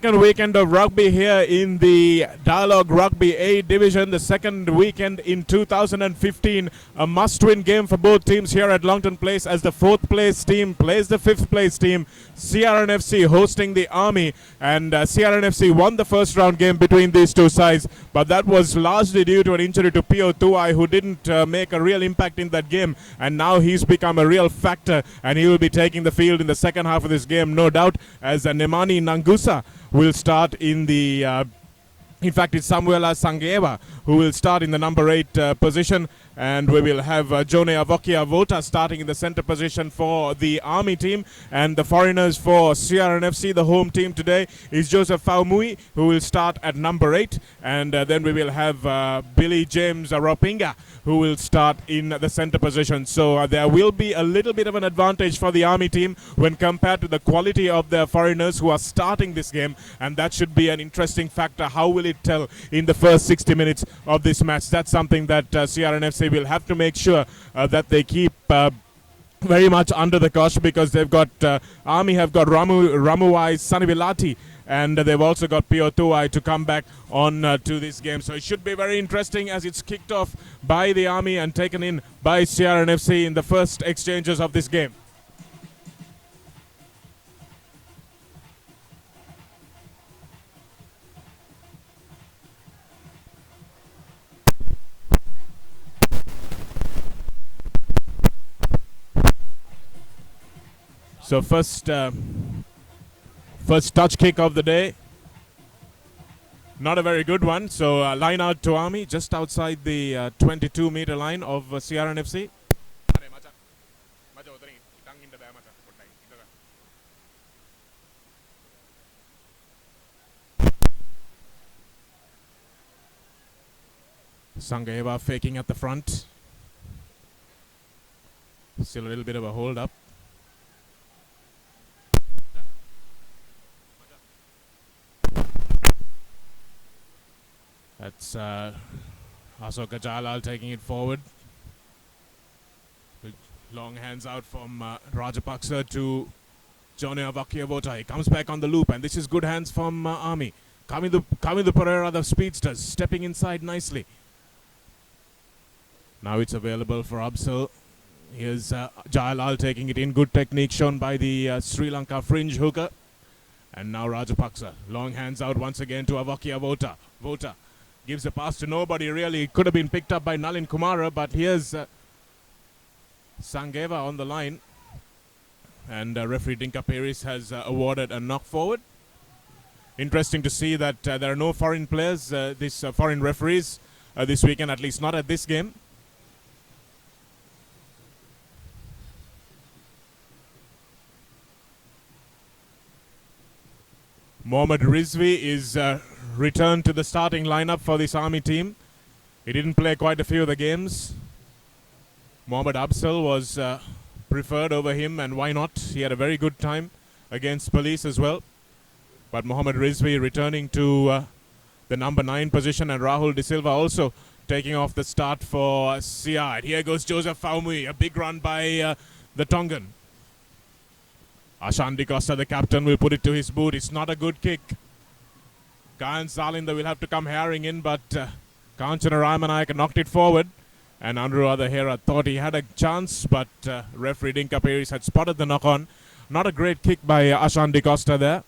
second weekend of rugby here in the Dialog Rugby A division, the second weekend in 2015. A must-win game for both teams here at Longton Place as the fourth place team plays the fifth place team. CRNFC hosting the Army, and CRNFC won the first round game between these two sides, but that was largely due to an injury to Pio Tuai, who didn't make a real impact in that game, and now he's become a real factor, and he will be taking the field in the second half of this game, no doubt, as Nemani Nangusa will start in the in fact, it's Samuela Sangeva who will start in the number 8 position, and we will have Jone Avokia Vota starting in the center position for the Army team. And the foreigners for CRNFC, the home team today, is Joseph Faumui, who will start at number 8. And then we will have Billy James Ropinga, who will start in the center position. So there will be a little bit of an advantage for the Army team when compared to the quality of the foreigners who are starting this game, and that should be an interesting factor. How will it tell in the first 60 minutes of this match? That's something that CRNFC will have to make sure that they keep very much under the cosh, because they've got Army have got Ramuai Sanivilati, and they've also got Pio Tuai to come back on to this game. So it should be very interesting as it's kicked off by the Army and taken in by CRNFC in the first exchanges of this game. So first touch kick of the day. Not a very good one. So line out to Army just outside the 22-meter line of CRNFC. Sangeva faking at the front. Still a little bit of a hold up. That's Asoka Jalal taking it forward. Long hands out from Rajapaksa to Johnny Avakiavota. He comes back on the loop, and this is good hands from Army. Kamindu Pereira, the speedsters, stepping inside nicely. Now it's available for Absal. Here's Jalal taking it in. Good technique shown by the Sri Lanka fringe hooker. And now Rajapaksa. Long hands out once again to Avakiavota. Vota gives a pass to nobody, really. It could have been picked up by Nalin Kumara, but here's Sangeva on the line. And referee Dinka Peris has awarded a knock forward. Interesting to see that there are no foreign players, foreign referees this weekend, at least not at this game. Mohammad Rizvi is returned to the starting lineup for this Army team. He didn't play quite a few of the games. Mohammad Absal was preferred over him, and why not? He had a very good time against Police as well. But Mohammad Rizvi returning to the number 9 position, and Rahul De Silva also taking off the start for CR. Here goes Joseph Faumui, a big run by the Tongan. Ashan Di Costa, the captain, will put it to his boot. It's not a good kick. Kayan Salinda will have to come herring in, but Kanchana Ramanayaka knocked it forward. And Anuradha Hera thought he had a chance, but referee Dinka Peris had spotted the knock-on. Not a great kick by Ashan Di Costa there.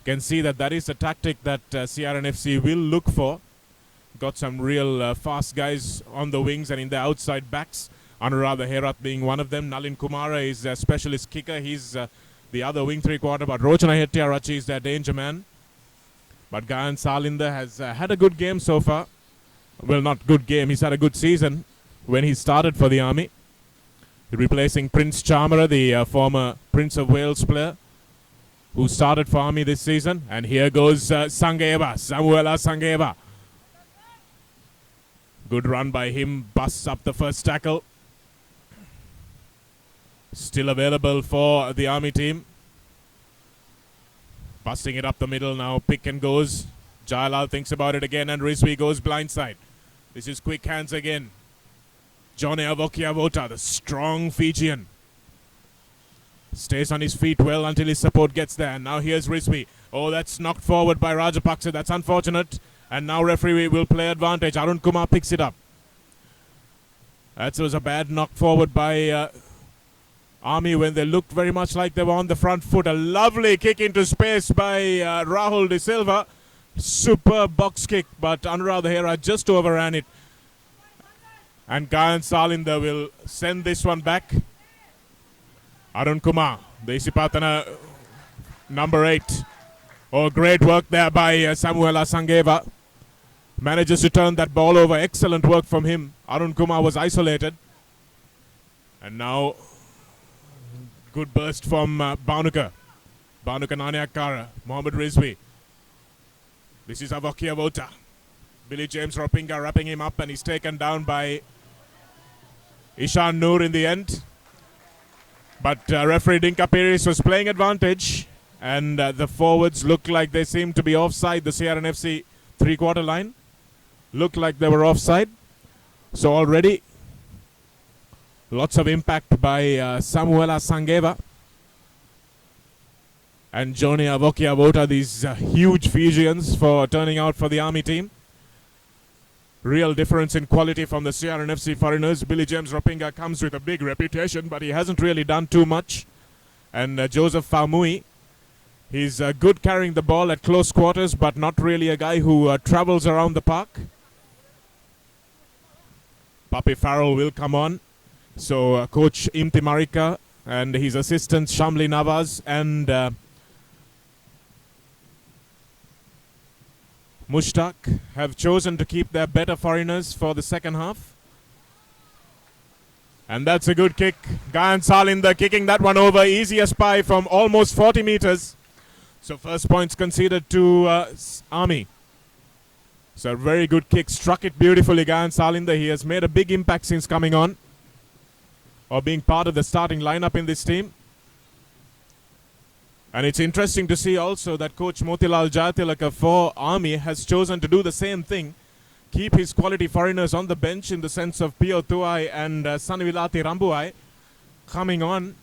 Can see that is a tactic that CRNFC will look for. Got some real fast guys on the wings and in the outside backs. Anuradha Herat being one of them. Nalin Kumara is a specialist kicker. He's the other wing 3/4, but Rochana Hettiarachi is their danger man. But Gayan Salinda has had a good game so far. Well, not good game. He's had a good season when he started for the Army. Replacing Prince Chamara, the former Prince of Wales player, who started for Army this season. And here goes Sangeva, Samuela Sangeva. Good run by him. Busts up the first tackle. Still available for the Army team. Busting it up the middle now. Pick and goes. Jalal thinks about it again, and Rizvi goes blindside. This is quick hands again. Johnny Avokiavota, the strong Fijian. Stays on his feet well until his support gets there. Now here's Rizvi. Oh, that's knocked forward by Rajapaksa. That's unfortunate. And now referee will play advantage. Arun Kumar picks it up. That was a bad knock forward by Army when they looked very much like they were on the front foot. A lovely kick into space by Rahul De Silva. Superb box kick, but Anurag Hera just overran it. And Gayan Salinda will send this one back. Arun Kumar, Desipatana, number 8. Oh, great work there by Samuela Sangeva. Manages to turn that ball over. Excellent work from him. Arun Kumar was isolated. And now, good burst from Bhanuka. Bhanuka Nanayakkara, Mohammad Rizvi. This is Avokia Vota. Billy James Ropinga wrapping him up, and he's taken down by Ishan Noor in the end. But referee Dinka Pires was playing advantage, and the forwards looked like they seemed to be offside. The CRNFC three-quarter line looked like they were offside. So already lots of impact by Samuela Sangeva and Johnny Avokia Vota, these huge Fijians, for turning out for the Army team. Real difference in quality from the CRNFC foreigners. Billy James Ropinga comes with a big reputation, but he hasn't really done too much. And Joseph Famui, he's good carrying the ball at close quarters, but not really a guy who travels around the park. Papi Farrell will come on. So Coach Imti Marika and his assistant Shamli Nawaz and Mushtaq have chosen to keep their better foreigners for the second half. And that's a good kick. Gayan Salinda kicking that one over. Easiest pie from almost 40 meters. So first points conceded to Army. So a very good kick. Struck it beautifully, Gayan Salinda. He has made a big impact since coming on, or being part of the starting lineup in this team. And it's interesting to see also that Coach Motilal Jayatilaka for Army has chosen to do the same thing. Keep his quality foreigners on the bench in the sense of Pio Tuai and Sanivilati Rambuai coming on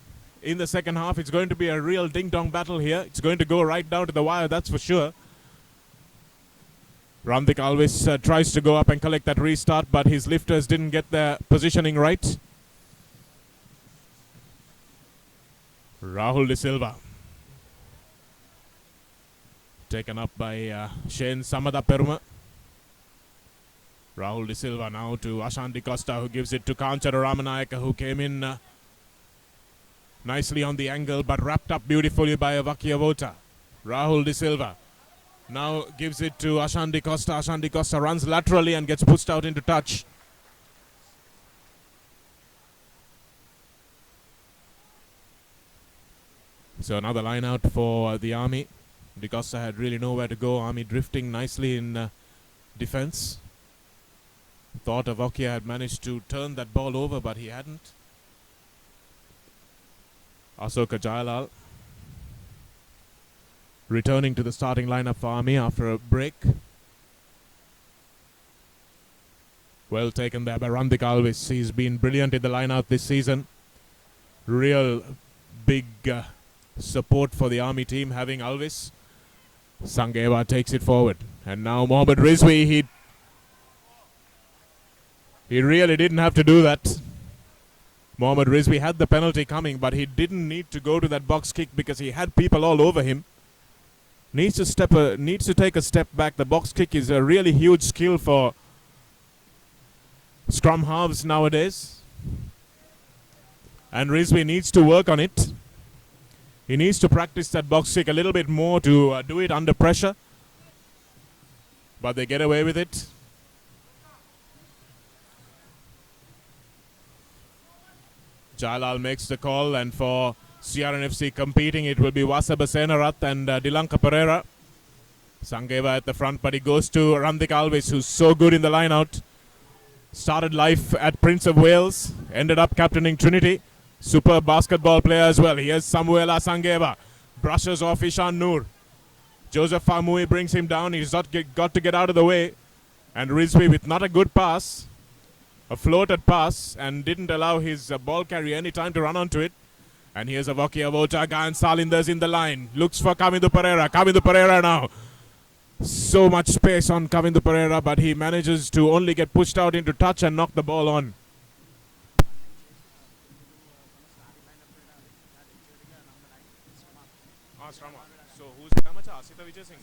in the second half. It's going to be a real ding-dong battle here. It's going to go right down to the wire, that's for sure. Randik Alvis tries to go up and collect that restart, but his lifters didn't get their positioning right. Rahul De Silva. Taken up by Shane Samada Peruma. Rahul De Silva now to Ashanti Costa, who gives it to Kanchara Ramanayaka, who came in nicely on the angle but wrapped up beautifully by Avokia Vota. Rahul De Silva now gives it to Ashanti Costa. Ashanti Costa runs laterally and gets pushed out into touch. So another line out for the Army. De Costa had really nowhere to go. Army drifting nicely in defense. Thought Avokia had managed to turn that ball over, but he hadn't. Asoka Jayalal returning to the starting lineup for Army after a break. Well taken there by Randik Alvis. He's been brilliant in the line-out this season. Real big support for the Army team having Alvis. Sangeva takes it forward. And now Mohammad Rizvi, he really didn't have to do that. Mohammad Rizvi had the penalty coming, but he didn't need to go to that box kick because he had people all over him. Needs to take a step back. The box kick is a really huge skill for scrum halves nowadays. And Rizvi needs to work on it. He needs to practice that box kick a little bit more to do it under pressure. But they get away with it. Jalal makes the call, and for CRNFC competing, it will be Wasaba Senarat and Dilanka Pereira. Sangeva at the front, but he goes to Randik Alvis, who's so good in the line-out. Started life at Prince of Wales, ended up captaining Trinity. Superb basketball player as well. Here's Samuela Sangeva. Brushes off Ishan Noor. Joseph Famui brings him down. He's got to get out of the way. And Rizvi with not a good pass. A floated pass, and didn't allow his ball carrier any time to run onto it. And here's Avoki Avotaga, and Salinder's in the line. Looks for Kamindu Pereira. Kamindu Pereira now. So much space on Kamindu Pereira, but he manages to only get pushed out into touch and knock the ball on. So who's the amateur? Asita Vijay Singh.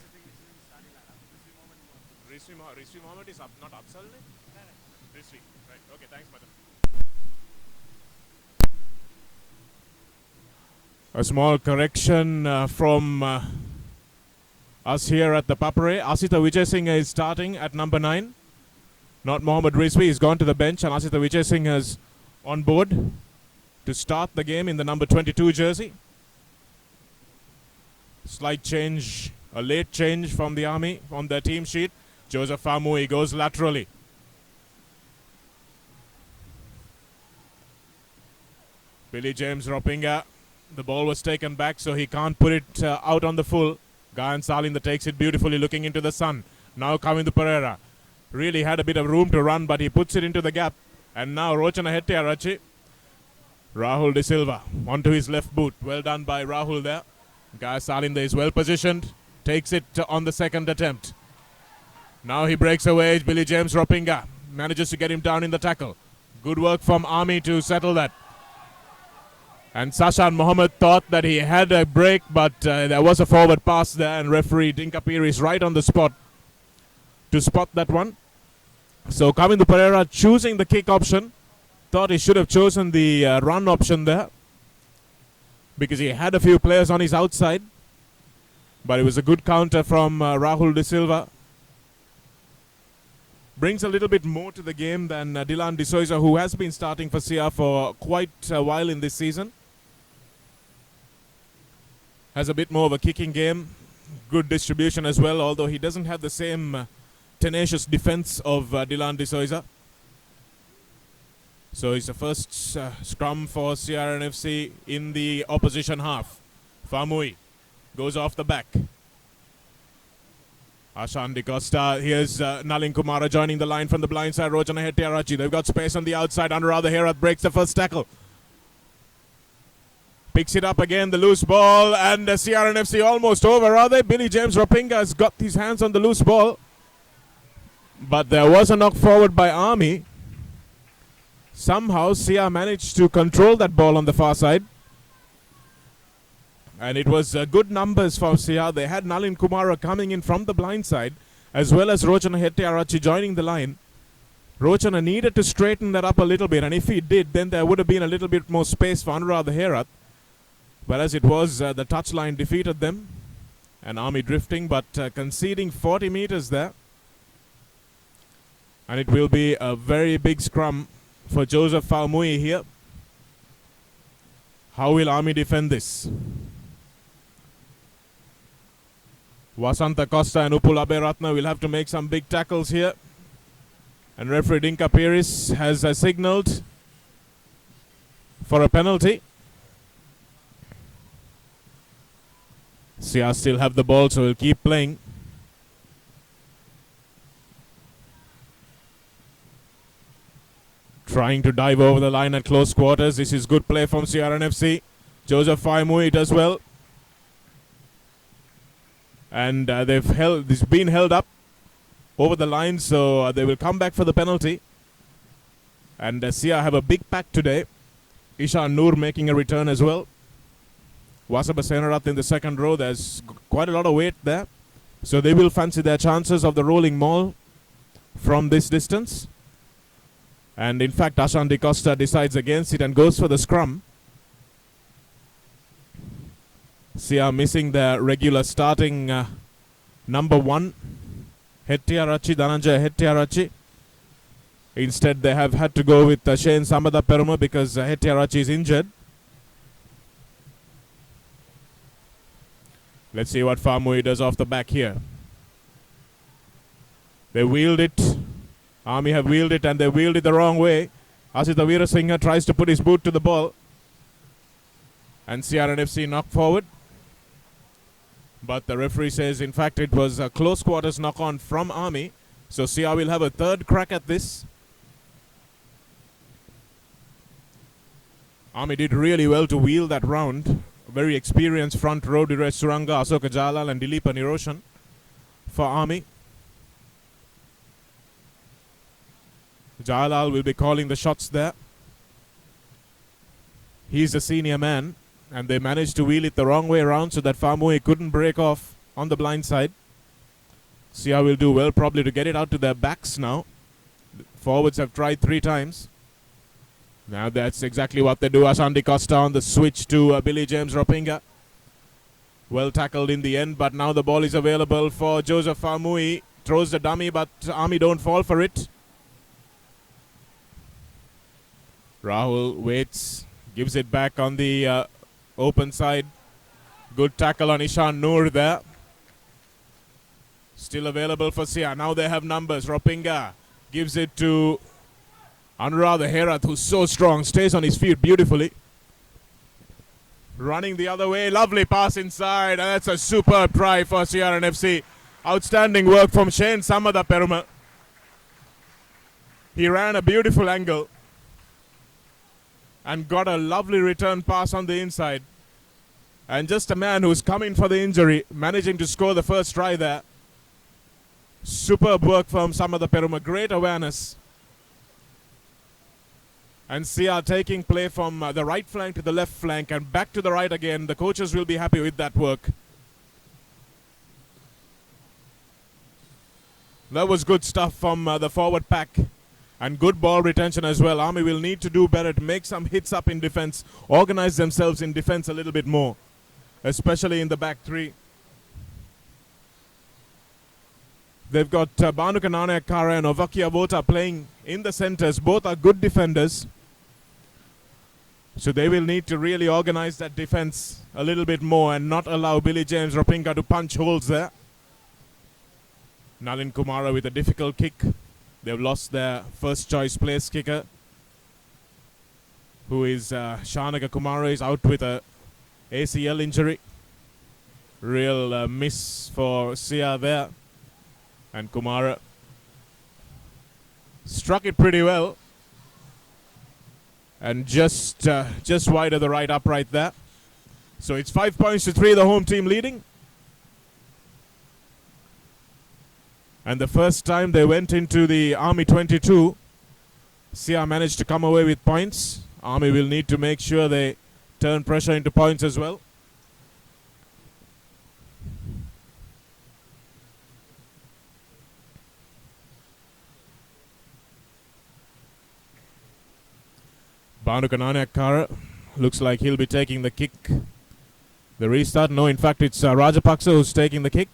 Risvi Mohammed is up, not Afsal? Risvi. Right. Okay, thanks, madam. A small correction from us here at the ThePapare. Asita Vijay Singh is starting at number 9. Not Mohammed Rizvi. He's gone to the bench, and Asita Vijay Singh is on board to start the game in the number 22 jersey. Slight change, a late change from the Army on their team sheet. Joseph Famui goes laterally. Billy James Ropinga. The ball was taken back, so he can't put it out on the full. Gayan Salinda takes it beautifully, looking into the sun. Now Kamindu Pereira. Really had a bit of room to run, but he puts it into the gap. And now Rochana Hettiarachi. Rahul De Silva onto his left boot. Well done by Rahul there. Gayan Salinda is well positioned. Takes it on the second attempt. Now he breaks away. Billy James Ropinga manages to get him down in the tackle. Good work from Army to settle that. And Sashan Mohammed thought that he had a break, but there was a forward pass there, and referee Dinkapir is right on the spot to spot that one. So Kamindu Pereira choosing the kick option. Thought he should have chosen the run option there, because he had a few players on his outside. But it was a good counter from Rahul De Silva. Brings a little bit more to the game than Dylan De Souza, who has been starting for Sia for quite a while in this season. Has a bit more of a kicking game. Good distribution as well, although he doesn't have the same tenacious defense of Dylan De Souza. So it's the first scrum for CRNFC in the opposition half. Famui goes off the back. Ashan Di Costa. Here's Nalin Kumara joining the line from the blind side. Rojana Hettiarachi. They've got space on the outside. Anuradha Herath breaks the first tackle. Picks it up again, the loose ball, and CRNFC almost over, are they? Billy James Ropinga has got his hands on the loose ball. But there was a knock forward by Army. Somehow Sia managed to control that ball on the far side. And it was good numbers for Sia. They had Nalin Kumara coming in from the blind side, as well as Rochana Hettiarachi joining the line. Rochana needed to straighten that up a little bit, and if he did, then there would have been a little bit more space for Anuradha Herath. But as it was, the touchline defeated them. And Army drifting, but conceding 40 meters there. And it will be a very big scrum for Joseph Famui here. How will Army defend this? Vasanta Costa and Upul Aberatna will have to make some big tackles here. And referee Dinka Piris has signaled for a penalty. Sia still have the ball, so he'll keep playing. Trying to dive over the line at close quarters. This is good play from CRNFC. Joseph Faimui does well. And it's been held up over the line, so they will come back for the penalty. And Sia have a big pack today. Ishan Noor making a return as well. Wasaba Senarath in the second row. There's quite a lot of weight there. So they will fancy their chances of the rolling maul from this distance. And in fact, Ashan Di Costa decides against it and goes for the scrum. Sia missing their regular starting number 1, Hettiarachi, Dhananjaya Hettiarachi. Instead, they have had to go with Shane Samada Peruma because Hettiarachi is injured. Let's see what Famui does off the back here. They wheeled it. Army have wheeled it, and they wheeled it the wrong way. Asita Veerasinghe tries to put his boot to the ball. And CRNFC knock forward. But the referee says, in fact, it was a close quarters knock on from Army. So Sia will have a third crack at this. Army did really well to wheel that round. Very experienced front row, Diresh Suranga, Asoka Jalal and Dileepa Niroshan for Army. Jalal will be calling the shots there. He's the senior man, and they managed to wheel it the wrong way around so that Famui couldn't break off on the blind side. Sia will do well probably to get it out to their backs now. Forwards have tried 3 times. Now that's exactly what they do. Ashanti Costa on the switch to Billy James Ropinga. Well tackled in the end, but now the ball is available for Joseph Famui. Throws the dummy, but Army don't fall for it. Rahul waits, gives it back on the open side. Good tackle on Ishan Noor there. Still available for Sia. Now they have numbers. Ropinga gives it to Anuradha Herath, who's so strong, stays on his feet beautifully. Running the other way, lovely pass inside, and that's a superb try for CRNFC. Outstanding work from Shane Samada Peruma. He ran a beautiful angle and got a lovely return pass on the inside. And just a man who's coming for the injury, managing to score the first try there. Superb work from Samada Peruma, great awareness. And Sia taking play from the right flank to the left flank and back to the right again. The coaches will be happy with that work. That was good stuff from the forward pack. And good ball retention as well. Army will need to do better to make some hits up in defense. Organize themselves in defense a little bit more. Especially in the back 3. They've got Bhanuka Nanayakara and Ovakia Vota playing in the centers. Both are good defenders. So they will need to really organize that defense a little bit more and not allow Billy James Ropinga to punch holes there. Nalin Kumara with a difficult kick. They've lost their first choice place kicker, who is Shanaga Kumara, is out with a ACL injury. Real miss for Sia there. And Kumara struck it pretty well. And just wide of the right upright there. So it's 5 points to 3, the home team leading. And the first time they went into the Army 22, Sia managed to come away with points. Army will need to make sure they turn pressure into points as well. Bhanuka Nanayakara looks like he'll be taking the kick. The restart, no, in fact it's Rajapaksa who's taking the kick.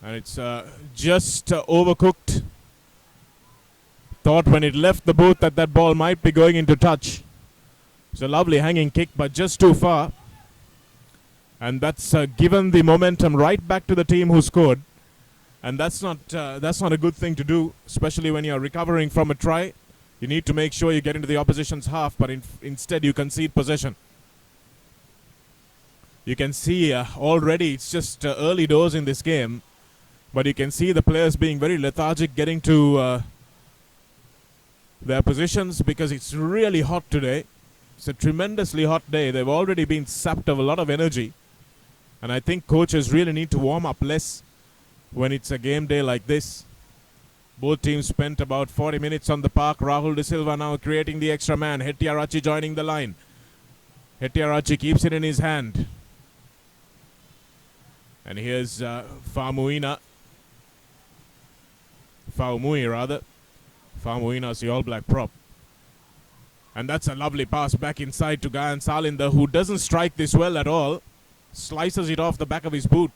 And it's just overcooked. Thought when it left the booth that that ball might be going into touch. It's a lovely hanging kick, but just too far. And that's given the momentum right back to the team who scored. And that's not a good thing to do, especially when you're recovering from a try. You need to make sure you get into the opposition's half, but instead you concede possession. You can see already it's just early doors in this game, but you can see the players being very lethargic, getting to their positions because it's really hot today. It's a tremendously hot day. They've already been sapped of a lot of energy. And I think coaches really need to warm up less when it's a game day like this. Both teams spent about 40 minutes on the park. Rahul De Silva now creating the extra man. Hettiarachi joining the line. Hettiarachi keeps it in his hand. And here's Faumuina. Faumui rather. Faumuina's the All Black prop. And that's a lovely pass back inside to Gayan Salinder, who doesn't strike this well at all. Slices it off the back of his boot.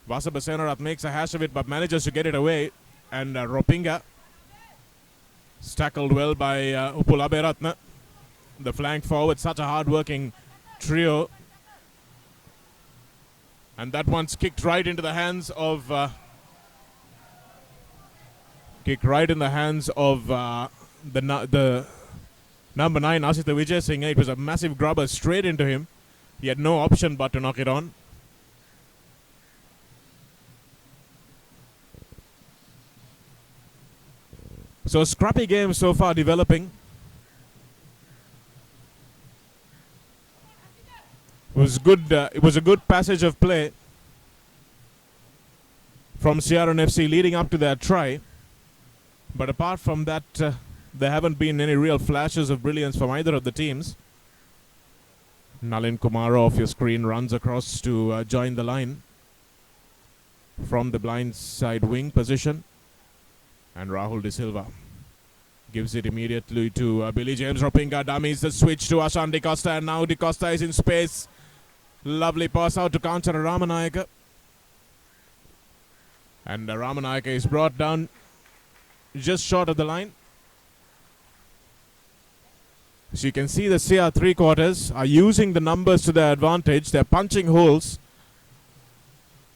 Vasabha Senarath makes a hash of it but manages to get it away. And Ropinga is tackled well by Upulaberatna. The flank forward, such a hard-working trio. And that one's kicked right into the hands of the number 9, Asita Vijay Singh. It was a massive grubber straight into him. He had no option but to knock it on. So scrappy game so far developing. Was good. It was a good passage of play from CRNFC leading up to their try. But apart from that, there haven't been any real flashes of brilliance from either of the teams. Nalin Kumara off your screen runs across to join the line from the blind side wing position. And Rahul De Silva gives it immediately to Billy James Ropinga. Dummies the switch to Ashan De Costa, and now De Costa is in space. Lovely pass out to Kanchana Ramanayaka. And Ramanayaka is brought down just short of the line. So you can see the CR three-quarters are using the numbers to their advantage. They're punching holes.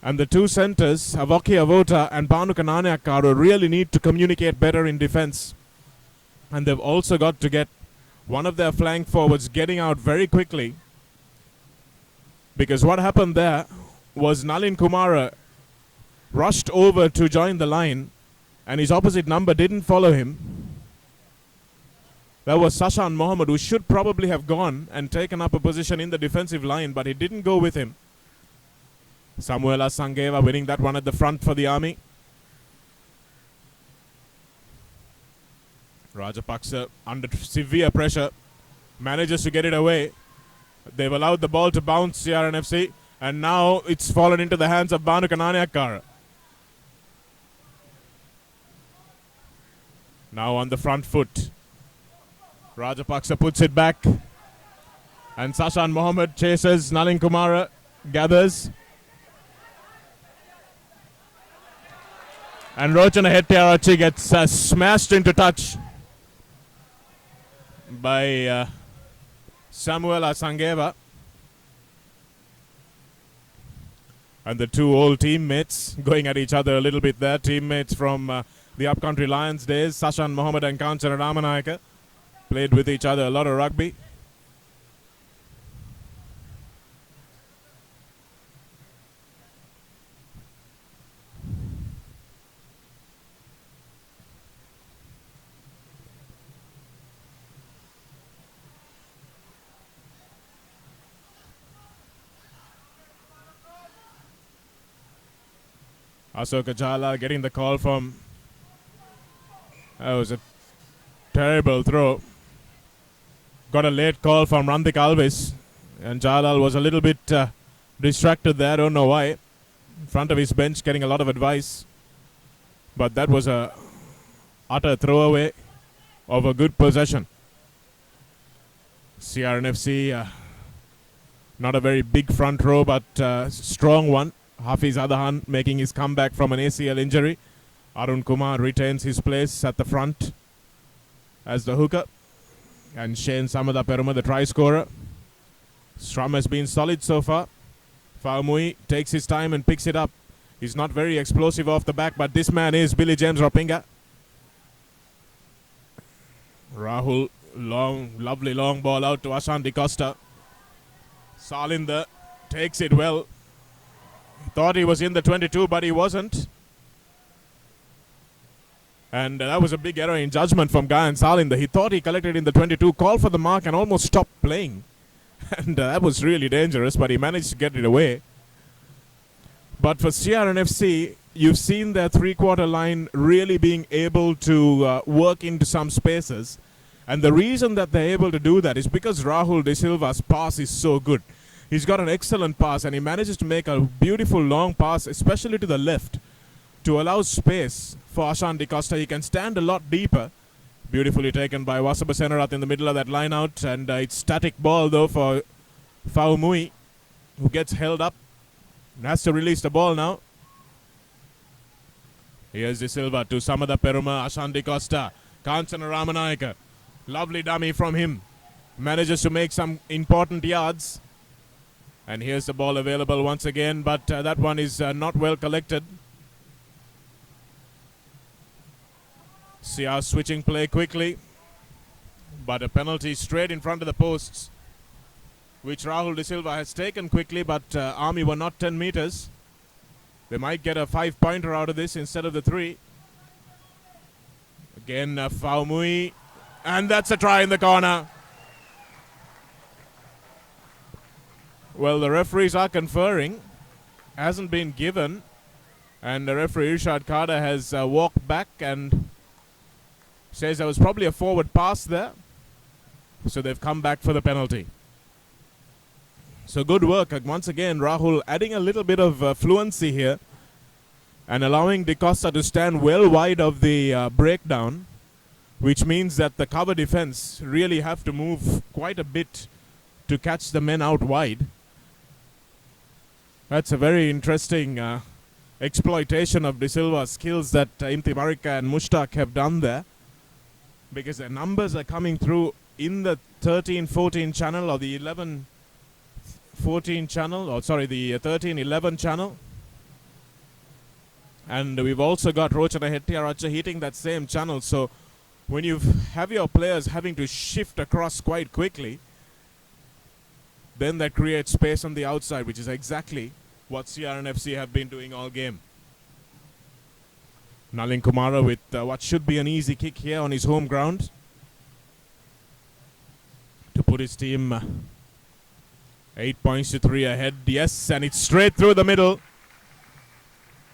And the two centers, Avoki Avota and Banu Kananiakaro, really need to communicate better in defense. And they've also got to get one of their flank forwards getting out very quickly. Because what happened there was Nalin Kumara rushed over to join the line, and his opposite number didn't follow him. That was Sashan Mohammed, who should probably have gone and taken up a position in the defensive line, but he didn't go with him. Samuela Sangeva winning that one at the front for the Army. Rajapaksa under severe pressure manages to get it away. They've allowed the ball to bounce, CRNFC, and now it's fallen into the hands of Banu Kananiakara. Now on the front foot. Rajapaksa puts it back. And Sashan Mohammed chases. Nalin Kumara gathers. And Rochana Hettiarachi gets smashed into touch by Samuela Sangeva. And the two old teammates going at each other a little bit there. Teammates from the Upcountry Lions days, Sashan Mohammed and Kanchana Ramanayaka, played with each other a lot of rugby. Asoka Jala getting the call from... That was a terrible throw. Got a late call from Randik Alves. And Jalal was a little bit distracted there. Don't know why. In front of his bench getting a lot of advice. But that was a utter throwaway of a good possession. CRNFC, not a very big front row, but strong one. Hafiz Adahan making his comeback from an ACL injury. Arun Kumar retains his place at the front as the hooker. And Shane Samada Peruma, the try scorer. Strum has been solid so far. Faumui takes his time and picks it up. He's not very explosive off the back, but this man is Billy James Ropinga. Rahul, lovely long ball out to Ashan De Costa. Salinder takes it well. Thought he was in the 22, but he wasn't. And that was a big error in judgment from Gayan Salinder. He thought he collected in the 22, called for the mark and almost stopped playing. And that was really dangerous, but he managed to get it away. But for CRNFC, you've seen their three-quarter line really being able to work into some spaces. And the reason that they're able to do that is because Rahul De Silva's pass is so good. He's got an excellent pass, and he manages to make a beautiful long pass, especially to the left, to allow space for Ashan De Costa. He can stand a lot deeper. Beautifully taken by Wasaba Senarat in the middle of that line out, and it's static ball though for Faumui, who gets held up and has to release the ball now. Here's De Silva to Samada Peruma, Ashan De Costa, Kanchana Ramanayaka. Lovely dummy from him. Manages to make some important yards. And here's the ball available once again, but that one is not well collected. CR switching play quickly, but a penalty straight in front of the posts, which Rahul De Silva has taken quickly, but Army were not 10 meters. They might get a 5-pointer out of this instead of the 3. Again, Faumui. And that's a try in the corner. Well, the referees are conferring. Hasn't been given. And the referee, Irshad Khada, has walked back and says there was probably a forward pass there. So they've come back for the penalty. So good work. Once again, Rahul adding a little bit of fluency here and allowing De Costa to stand well wide of the breakdown, which means that the cover defense really have to move quite a bit to catch the men out wide. That's a very interesting exploitation of De Silva's skills that Imti Marika and Mushtaq have done there, because their numbers are coming through in the 13-14 channel or the 11-14 channel, or sorry, the 13-11 channel. And we've also got Rochana Hettiaracha hitting that same channel. So when you have your players having to shift across quite quickly, then that creates space on the outside, which is exactly what CRNFC have been doing all game. Nalin Kumara with what should be an easy kick here on his home ground to put his team 8 points to 3 ahead. Yes, and it's straight through the middle.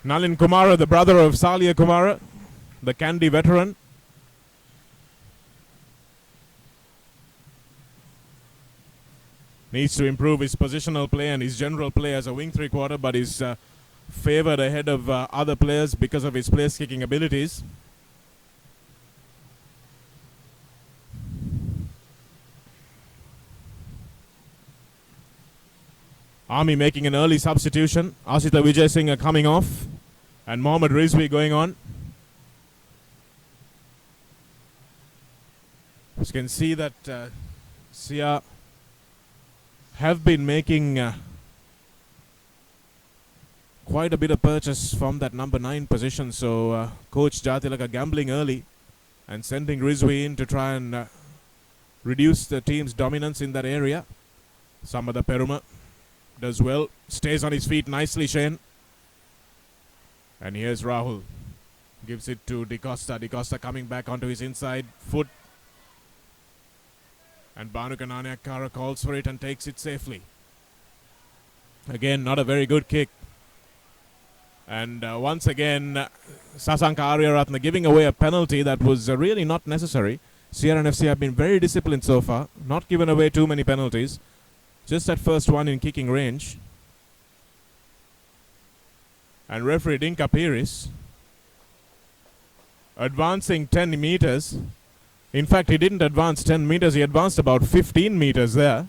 Nalin Kumara, the brother of Salia Kumara, the Kandy veteran. Needs to improve his positional play and his general play as a wing three-quarter, but is favored ahead of other players because of his place-kicking abilities. Army making an early substitution. Asita Vijay Singh coming off, and Mohammad Rizvi going on. You can see that Sia have been making quite a bit of purchase from that number 9 position. So Coach Jatilaka gambling early and sending Rizvi in to try and reduce the team's dominance in that area. Samada Peruma does well, stays on his feet nicely, Shane. And here's Rahul, gives it to De Costa. De Costa coming back onto his inside foot. And Banu Kananiakara calls for it and takes it safely. Again, not a very good kick. And once again, Sasanka Aryaratna giving away a penalty that was really not necessary. CRNFC have been very disciplined so far, not given away too many penalties. Just that first one in kicking range. And referee Dinka Piris advancing 10 meters. In fact, he didn't advance 10 meters, he advanced about 15 meters there.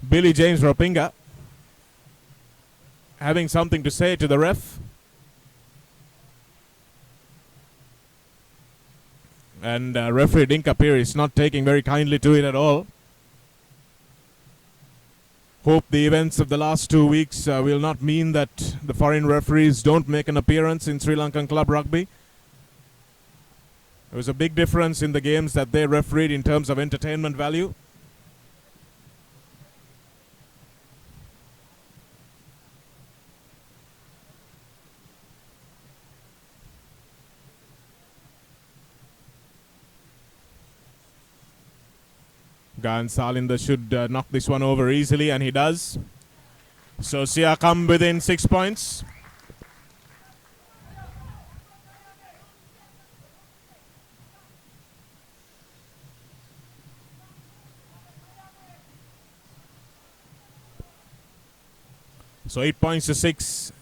Billy James Ropinga having something to say to the ref. And referee Dinka Piri is not taking very kindly to it at all. Hope the events of the last 2 weeks will not mean that the foreign referees don't make an appearance in Sri Lankan club rugby. There was a big difference in the games that they refereed in terms of entertainment value. Gan Salinda should knock this one over easily, and he does. So Sia come within 6 points. So 8 points to 6.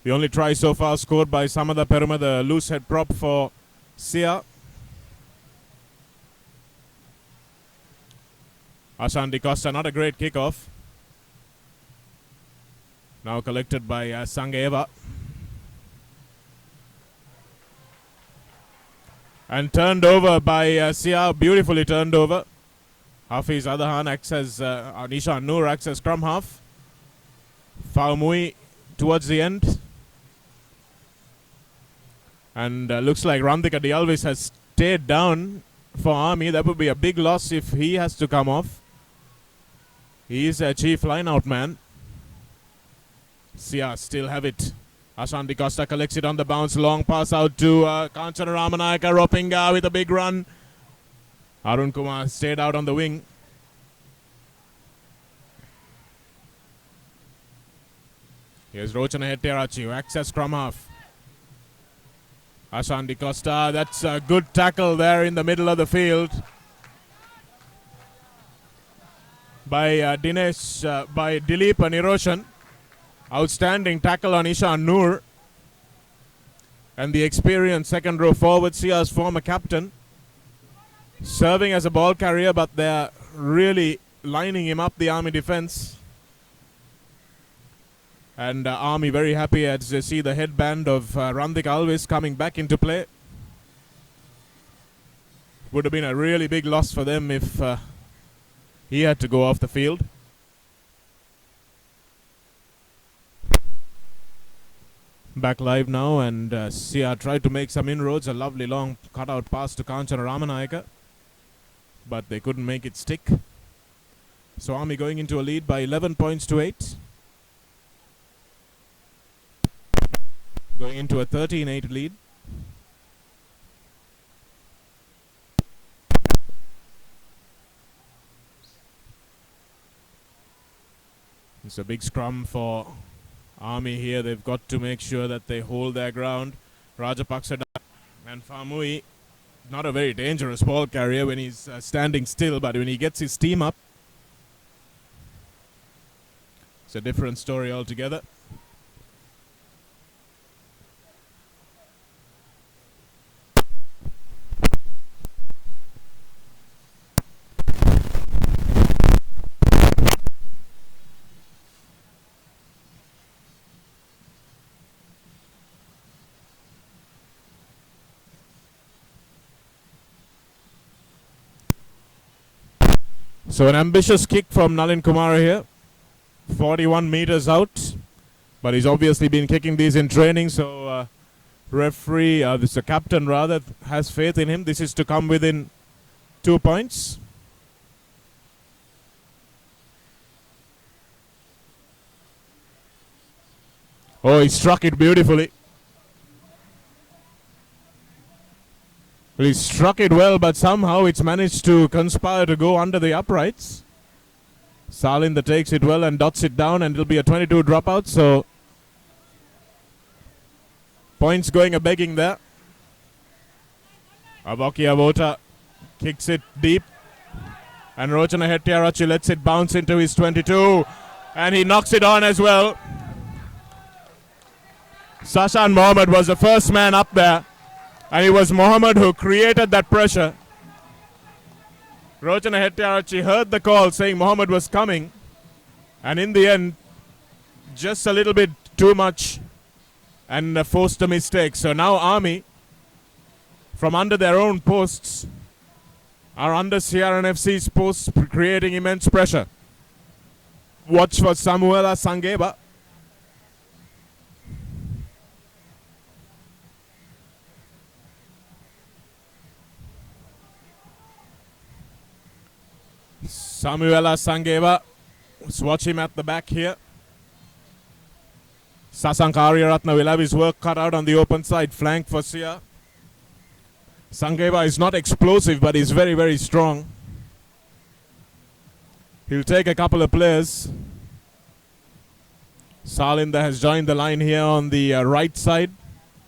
The only try so far scored by Samada Peruma, the loose head prop for Sia. Asan De Costa, not a great kickoff. Now collected by Sangeva. And turned over by Sia, beautifully turned over. Hafiz Adahan acts as, Nishan Noor acts as scrum half. Faumui towards the end. And looks like Randika Dialvis has stayed down for Army. That would be a big loss if he has to come off. He is a chief line-out man. Sia still have it Ashan Costa collects it on the bounce. Long pass out to Kanchana Ramanayaka. Ropinga with a big run. Arun Kumar stayed out on the wing. Here's Rochana Hettiarachchi, who acts as scrum half. Ashan Costa, that's a good tackle there in the middle of the field by by Dilip Niroshan. Outstanding tackle on Ishan Noor. And the experienced second row forward, Sia's former captain, serving as a ball carrier, but they're really lining him up, the Army defense. And Army very happy as they see the headband of Randik Alvis coming back into play. Would have been a really big loss for them if he had to go off the field. Back live now, and Sia tried to make some inroads. A lovely long cutout pass to Kanchana Ramanayaka, but they couldn't make it stick. So Army going into a lead by 11 points to 8. Going into a 13-8 lead. It's a big scrum for Army here. They've got to make sure that they hold their ground. Rajapaksa and Famui, not a very dangerous ball carrier when he's standing still, but when he gets his team up, it's a different story altogether. So an ambitious kick from Nalin Kumar here. 41 meters out. But he's obviously been kicking these in training. So referee, the captain rather, has faith in him. This is to come within 2 points. Oh, he struck it beautifully. Well, he struck it well, but somehow it's managed to conspire to go under the uprights. Salinda takes it well and dots it down, and it'll be a 22 dropout. So points going a begging there. Aboki Avota kicks it deep, and Rochana Hettiarachchi lets it bounce into his 22, and he knocks it on as well. Sashan Mohammed was the first man up there. And it was Mohammed who created that pressure. Rochana Hettiarachchi heard the call saying Mohammed was coming. And in the end, just a little bit too much and forced a mistake. So now Army, from under their own posts, are under CRNFC's posts, creating immense pressure. Watch for Samuela Sangeba. Samuela Sangeva. Let's watch him at the back here. Sasank Aryaratna will have his work cut out on the open side flank for Sia. Sangeva is not explosive, but he's very, very strong. He'll take a couple of players. Salinda has joined the line here on the right side.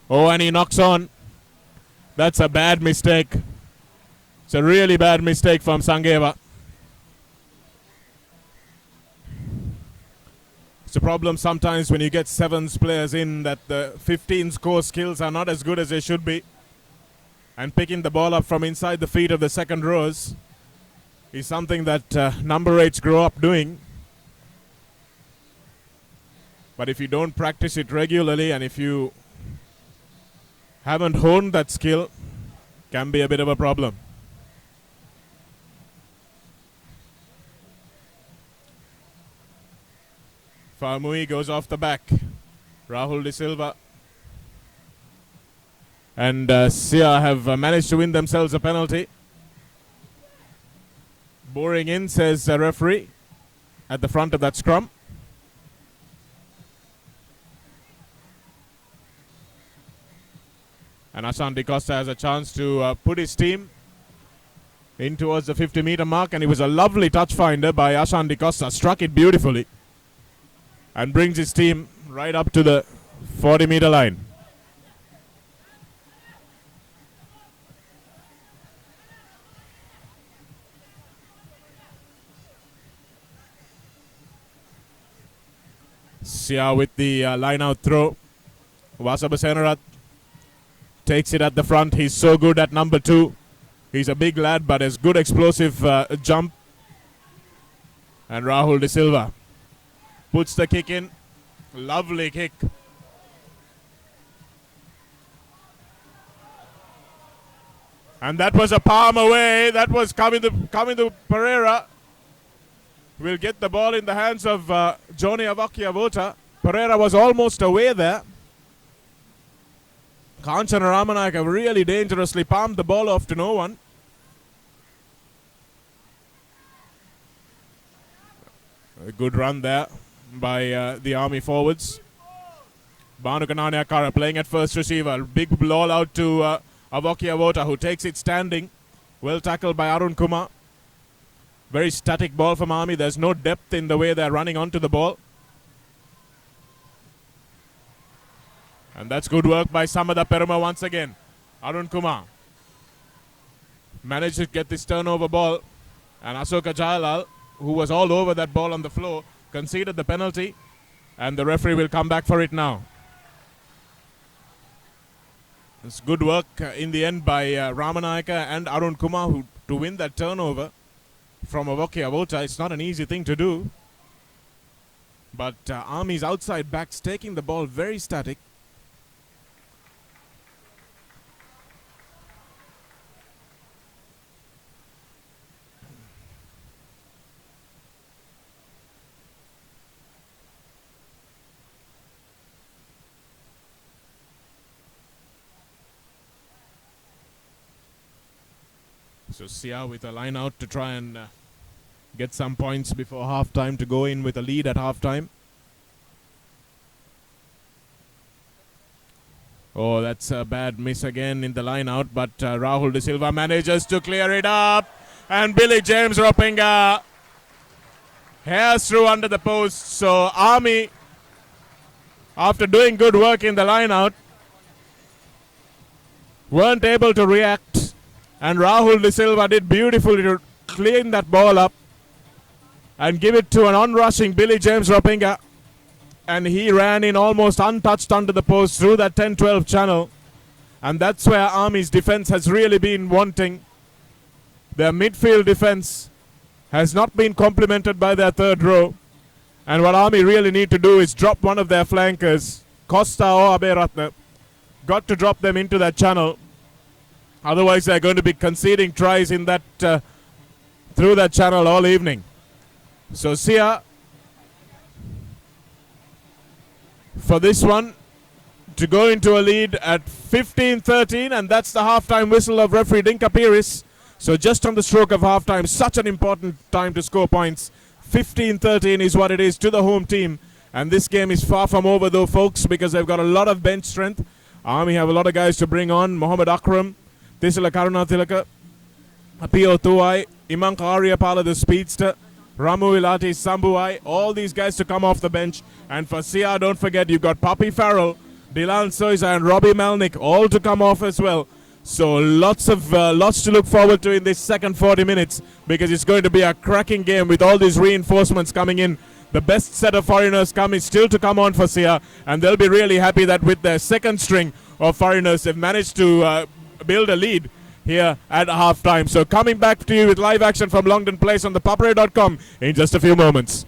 Oh, and he knocks on. That's a bad mistake. It's a really bad mistake from Sangeva. It's a problem sometimes when you get sevens players in that the 15's core skills are not as good as they should be. And picking the ball up from inside the feet of the second rows is something that number 8s grow up doing. But if you don't practice it regularly and if you haven't honed that skill, it can be a bit of a problem. Famui goes off the back. Rahul De Silva and Sia have managed to win themselves a penalty. Boring in, says the referee at the front of that scrum. And Ashan De Costa has a chance to put his team in towards the 50-meter mark, and it was a lovely touch finder by Ashan De Costa. Struck it beautifully and brings his team right up to the 40-meter line. Sia with the line-out throw. Vasabasenarat takes it at the front. He's so good at number 2. He's a big lad, but has good explosive jump. And Rahul De Silva puts the kick in. Lovely kick. And that was a palm away. That was coming to Pereira. Will get the ball in the hands of Johnny Avakiavota. Pereira was almost away there. Kanchana Ramanayaka really dangerously palmed the ball off to no one. A good run there by the Army forwards. Banu Kananiakara playing at first receiver. Big ball out to Avakiavota, who takes it standing. Well tackled by Arun Kumar. Very static ball from Army. There's no depth in the way they're running onto the ball. And that's good work by Samada Peruma once again. Arun Kumar managed to get this turnover ball. And Asoka Jayalal, who was all over that ball on the floor, conceded the penalty. And the referee will come back for it now. It's good work in the end by Ramanayaka and Arun Kumar to win that turnover from Avakiavota. It's not an easy thing to do. But Army's outside backs taking the ball very static. So Sia with a line out to try and get some points before halftime, to go in with a lead at halftime. Oh, that's a bad miss again in the line out, but Rahul De Silva manages to clear it up. And Billy James Ropinga hairs through under the post. So Army, after doing good work in the line out, weren't able to react. And Rahul De Silva did beautifully to clean that ball up and give it to an onrushing Billy James Ropinga. And he ran in almost untouched under the post through that 10-12 channel. And that's where Army's defense has really been wanting. Their midfield defense has not been complemented by their third row. And what Army really need to do is drop one of their flankers, Costa or Aberatna. Got to drop them into that channel. Otherwise, they're going to be conceding tries in that through that channel all evening. So Sia, for this one, to go into a lead at 15-13, and that's the halftime whistle of referee Dinka Piris. So just on the stroke of halftime, such an important time to score points. 15-13 is what it is to the home team. And this game is far from over though, folks, because they've got a lot of bench strength. Army have a lot of guys to bring on. Mohammad Akram, Tisila Karuna Tilaka, Apio Tuai, Imang Karyapala the speedster, Ramu Ilati, Sambuai, all these guys to come off the bench. And for Sia, don't forget, you've got Papi Farrell, Dylan Soiza and Robbie Melnick, all to come off as well. So lots to look forward to in this second 40 minutes, because it's going to be a cracking game with all these reinforcements coming in. The best set of foreigners coming still to come on for Sia, and they'll be really happy that with their second string of foreigners, they've managed to build a lead here at halftime. So coming back to you with live action from Longden Place on ThePapare.com in just a few moments.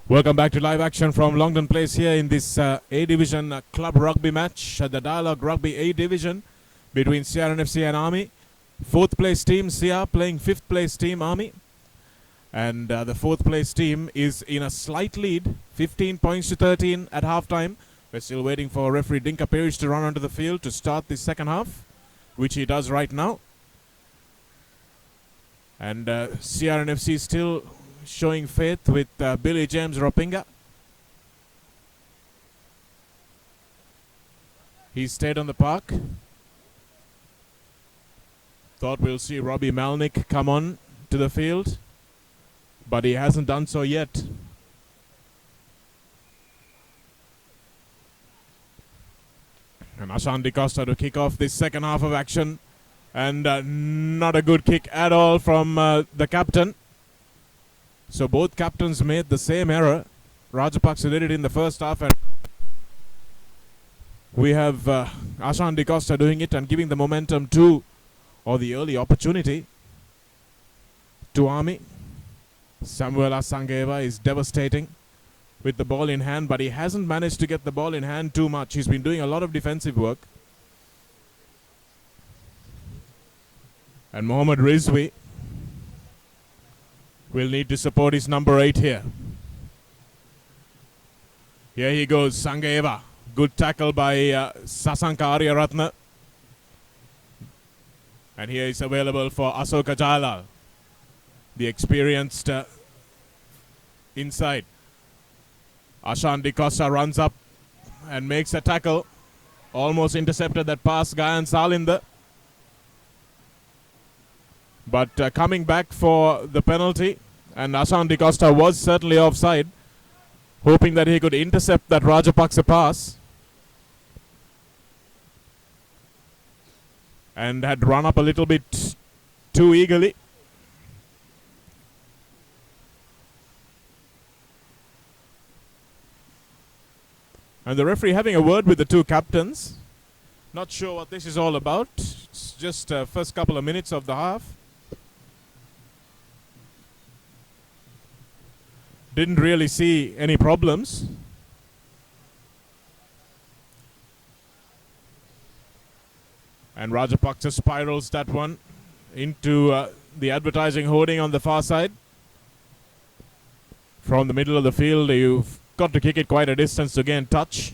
Welcome back to live action from Longton Place here in this A Division club rugby match at the Dialog Rugby A Division between CRNFC and Army. 4th place team CR playing 5th place team Army. And the 4th place team is in a slight lead, 15 points to 13 at halftime. We're still waiting for referee Dinka Parish to run onto the field to start the second half, which he does right now. And CRNFC still showing faith with Billy James Ropinga. He stayed on the park. Thought we'll see Robbie Malnick come on to the field, but he hasn't done so yet. And Ashan Di Costa to kick off this second half of action. And not a good kick at all from the captain. So both captains made the same error. Rajapaksa did it in the first half, and we have Ashan Di Costa doing it and giving the momentum to, or the early opportunity to Army. Samuel Asangeva is devastating with the ball in hand, but he hasn't managed to get the ball in hand too much. He's been doing a lot of defensive work. And Mohammad Rizvi will need to support his number 8 here. Here he goes, Sangeva. Good tackle by Sasanka Aryaratna. And here is available for Asoka Jalal, the experienced inside. Ashan Di Costa runs up and makes a tackle. Almost intercepted that pass, Gayan Salinder. But coming back for the penalty, and Ashan Di Costa was certainly offside, hoping that he could intercept that Rajapaksa pass. And had run up a little bit too eagerly. And the referee having a word with the two captains. Not sure what this is all about. It's just first couple of minutes of the half. Didn't really see any problems. And Rajapaksa spirals that one into the advertising hoarding on the far side. From the middle of the field, you've got to kick it quite a distance to gain touch.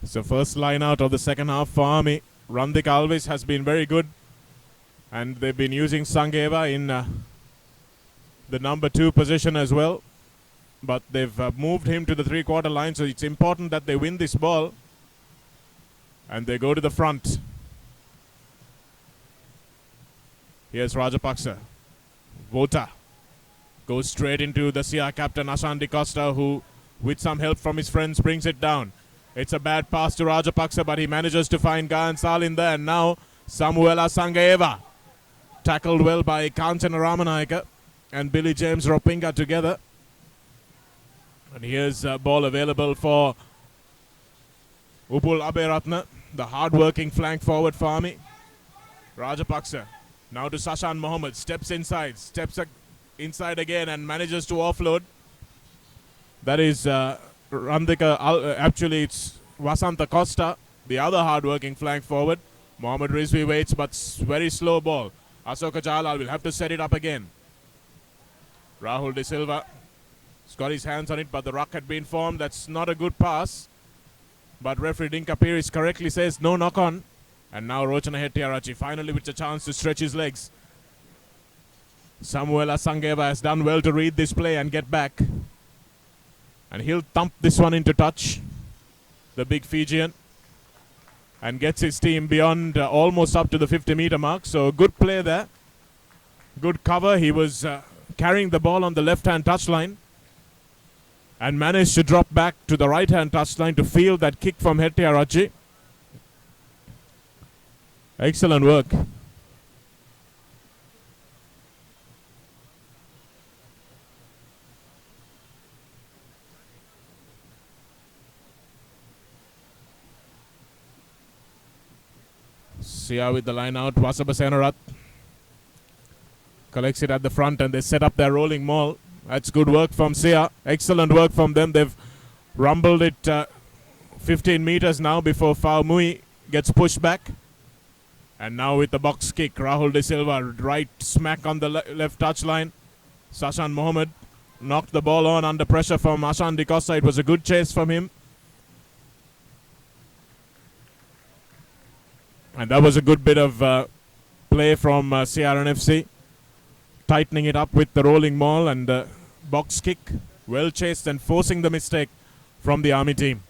So first line out of the second half for Army. Randik Alves has been very good. And they've been using Sangeva in the number 2 position as well. But they've moved him to the 3-quarter line, so it's important that they win this ball. And they go to the front. Here's Rajapaksa. Vota goes straight into the CR captain Ashan Di Costa, who, with some help from his friends, brings it down. It's a bad pass to Rajapaksa, but he manages to find Gayan Salinder. And now Samuela Sangeva. Tackled well by Kanchana Ramanayaka and Billy James Ropinga together. And here's a ball available for Upul Aberatna, the hard-working flank forward for Army. Rajapaksa now to Sashan Mohammed. Steps inside. Steps inside again and manages to offload. That is Randika. Actually, it's Vasanta Costa, the other hard-working flank forward. Mohammad Rizvi waits, but very slow ball. Asoka Jalal will have to set it up again. Rahul De Silva has got his hands on it, but the ruck had been formed. That's not a good pass. But referee Dinka Parish correctly says no knock on. And now Rochana Hettiarachi finally with a chance to stretch his legs. Samuela Sangeva has done well to read this play and get back. And he'll thump this one into touch. The big Fijian. And gets his team beyond almost up to the 50-meter mark. So good play there. Good cover. He was carrying the ball on the left-hand touchline. And managed to drop back to the right-hand touchline to field that kick from Hettiarachi. Excellent work. Sia with the line out. Vasabasenarat collects it at the front and they set up their rolling maul. That's good work from Sia. Excellent work from them. They've rumbled it 15 meters now before Faumui gets pushed back. And now with the box kick, Rahul De Silva right smack on the left touchline. Sashan Mohammed knocked the ball on under pressure from Ashan Di Costa. It was a good chase from him. And that was a good bit of play from CRNFC. Tightening it up with the rolling maul and box kick. Well chased and forcing the mistake from the Army team.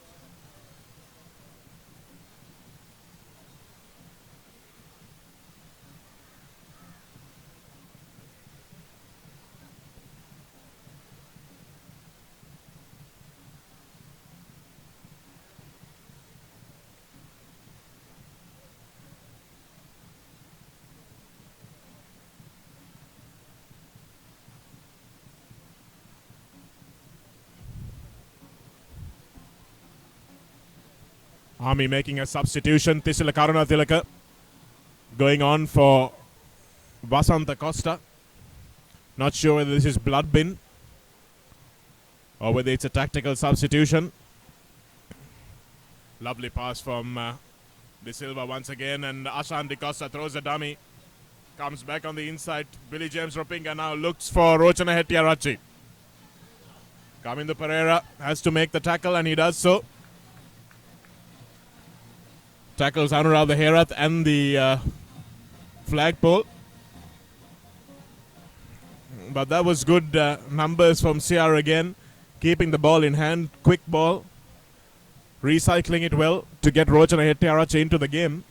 Army making a substitution. Tisila Karuna Tilaka going on for Vasanta Costa. Not sure whether this is blood bin or whether it's a tactical substitution. Lovely pass from De Silva once again, and Ashan Di Costa throws a dummy. Comes back on the inside. Billy James Ropinga now looks for Rochana Hettiarachi. Kamindu Pereira has to make the tackle and he does so. Tackles Anurag the Herath and the flagpole. But that was good numbers from CR again. Keeping the ball in hand, quick ball. Recycling it well to get Rochana Hettiarachi into the game.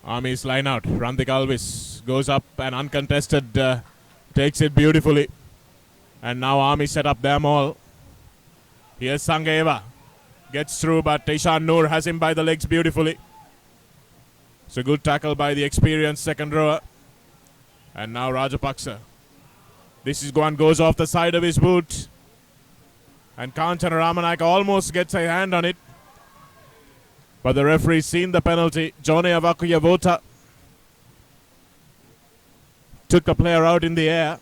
Army's line out. Randik Alvis goes up and uncontested takes it beautifully. And now Army set up them all. Here's Sangeva. Gets through, but Ishan Noor has him by the legs beautifully. It's a good tackle by the experienced second rower. And now Rajapaksa. This is one goes off the side of his boot. And Kanchana Ramanayaka almost gets a hand on it. But the referee's seen the penalty. Jone Avakuyavota took a player out in the air.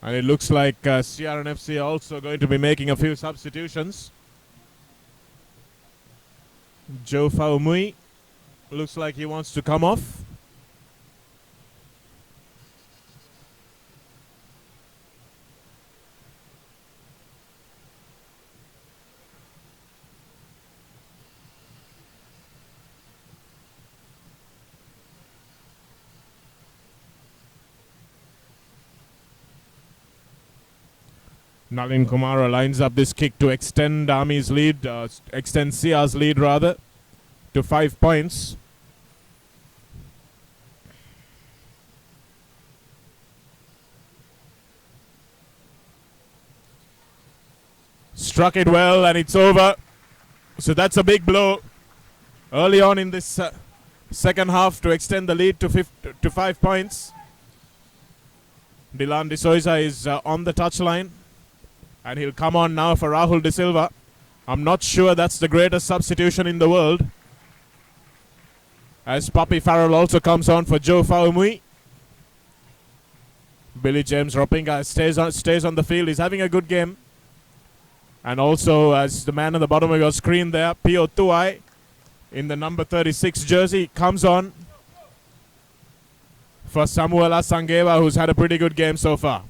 And it looks like CRNFC also going to be making a few substitutions. Joe Faumui looks like he wants to come off. Nalin Kumara lines up this kick to extend Army's lead, extend Sia's lead rather, to 5 points. Struck it well and it's over. So that's a big blow early on in this second half to extend the lead to 5 points. Dylan D'Souza is on the touchline. And he'll come on now for Rahul De Silva. I'm not sure that's the greatest substitution in the world. As Poppy Farrell also comes on for Joe Faumui. Billy James Ropinga stays on the field. He's having a good game. And also, as the man on the bottom of your screen there, Pio Tuai in the number 36 jersey comes on for Samuela Sangeva, who's had a pretty good game so far.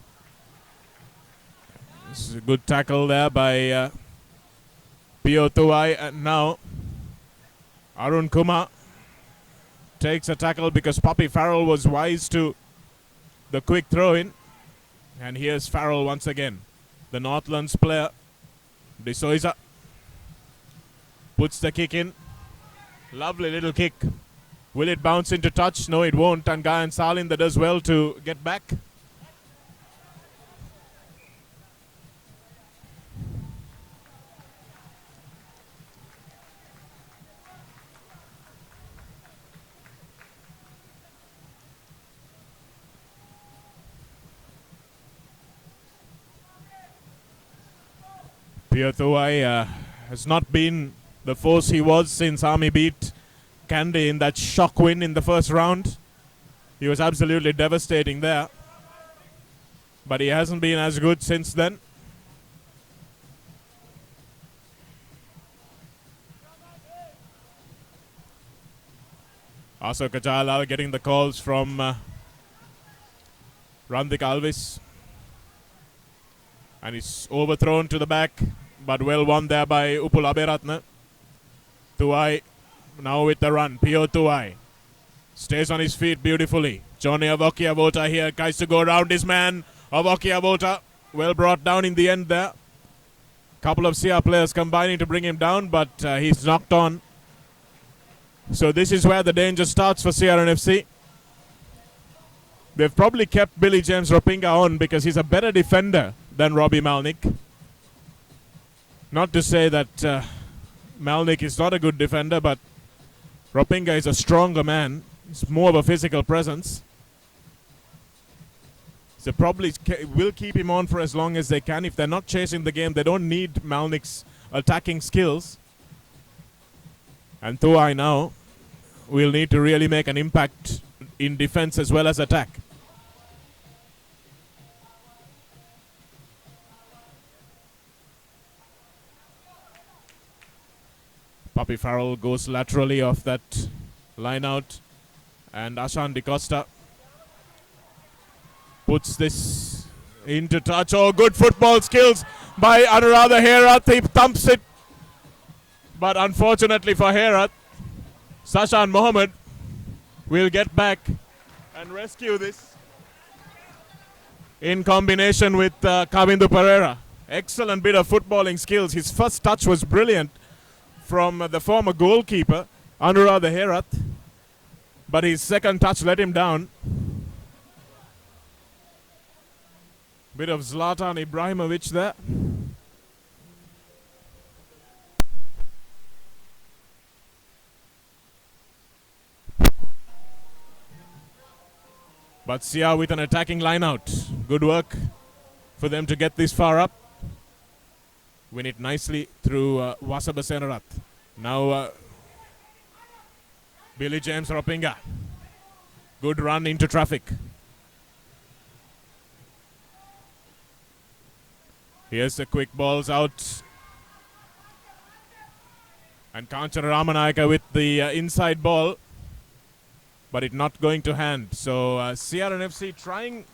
This is a good tackle there by Pio Tuai. And now Arun Kumar takes a tackle because Poppy Farrell was wise to the quick throw in. And here's Farrell once again. The Northlands player. D'Souza puts the kick in. Lovely little kick. Will it bounce into touch? No, it won't. And Gayan Salinda does well to get back. Pierre Tuai has not been the force he was since Army beat Kandy in that shock win in the first round. He was absolutely devastating there. But he hasn't been as good since then. Aso Kajala getting the calls from Randik Alvis. And he's overthrown to the back, but well won there by Upul Aberatne. Tuai now with the run. Pio Tuai stays on his feet beautifully. Johnny Avokia Volta here tries to go around his man. Avokia Volta well brought down in the end there. Couple of CR players combining to bring him down, but he's knocked on. So this is where the danger starts for CRNFC. They've probably kept Billy James Ropinga on because he's a better defender than Robbie Malnick. Not to say that Malnick is not a good defender, but Ropinga is a stronger man. He's more of a physical presence. So probably will keep him on for as long as they can. If they're not chasing the game, they don't need Malnick's attacking skills. And Tuai now will need to really make an impact in defense as well as attack. Papi Farrell goes laterally off that line out, and Ashan DeCosta puts this into touch. Oh, good football skills by Anuradha Herath. He thumps it, but unfortunately for Herath, Sashan Mohammed will get back and rescue this in combination with Kavindu Pereira. Excellent bit of footballing skills. His first touch was brilliant from the former goalkeeper, Anuradha Herath, but his second touch let him down. Bit of Zlatan Ibrahimovic there. But Sia with an attacking line out. Good work for them to get this far up. Win it nicely through Wasaba Senarath. Now Billy James Ropinga. Good run into traffic. Here's the quick balls out. And Kanchana Ramanayaka with the inside ball. But it not going to hand. So CRNFC trying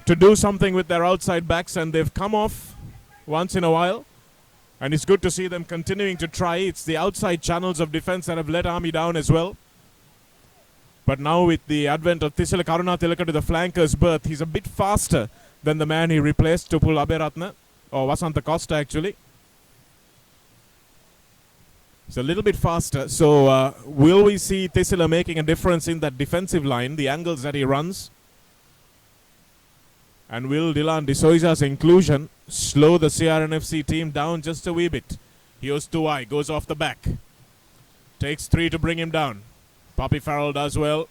to do something with their outside backs, and they've come off once in a while. And it's good to see them continuing to try. It's the outside channels of defense that have let Army down as well. But now with the advent of Thisila Karunatilaka to the flanker's berth, he's a bit faster than the man he replaced, Tupul Aberatne, or Vasanta Costa actually. It's a little bit faster. So will we see Thisila making a difference in that defensive line, the angles that he runs? And will Dylan D'Souza's inclusion slow the CRNFC team down just a wee bit? Here's Tuai, goes off the back. Takes 3 to bring him down. Papi Farrell does well.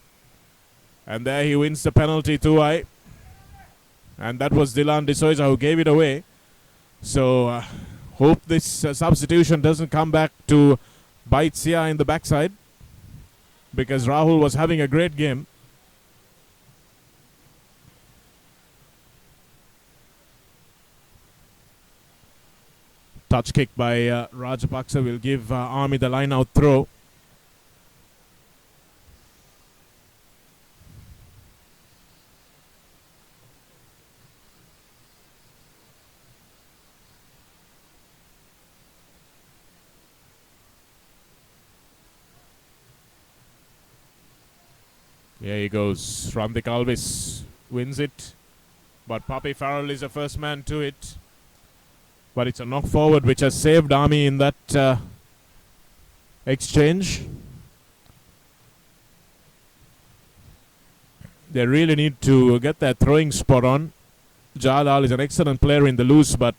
And there he wins the penalty, Tuai. And that was Dylan D'Souza who gave it away. So hope this substitution doesn't come back to bite Sia in the backside, because Rahul was having a great game. Touch kick by Rajapaksa will give Army the line out throw. Here he goes. Randik Alvis wins it. But Papi Farrell is the first man to it. But it's a knock forward which has saved Army in that exchange. They really need to get their throwing spot on. Jalal is an excellent player in the loose, but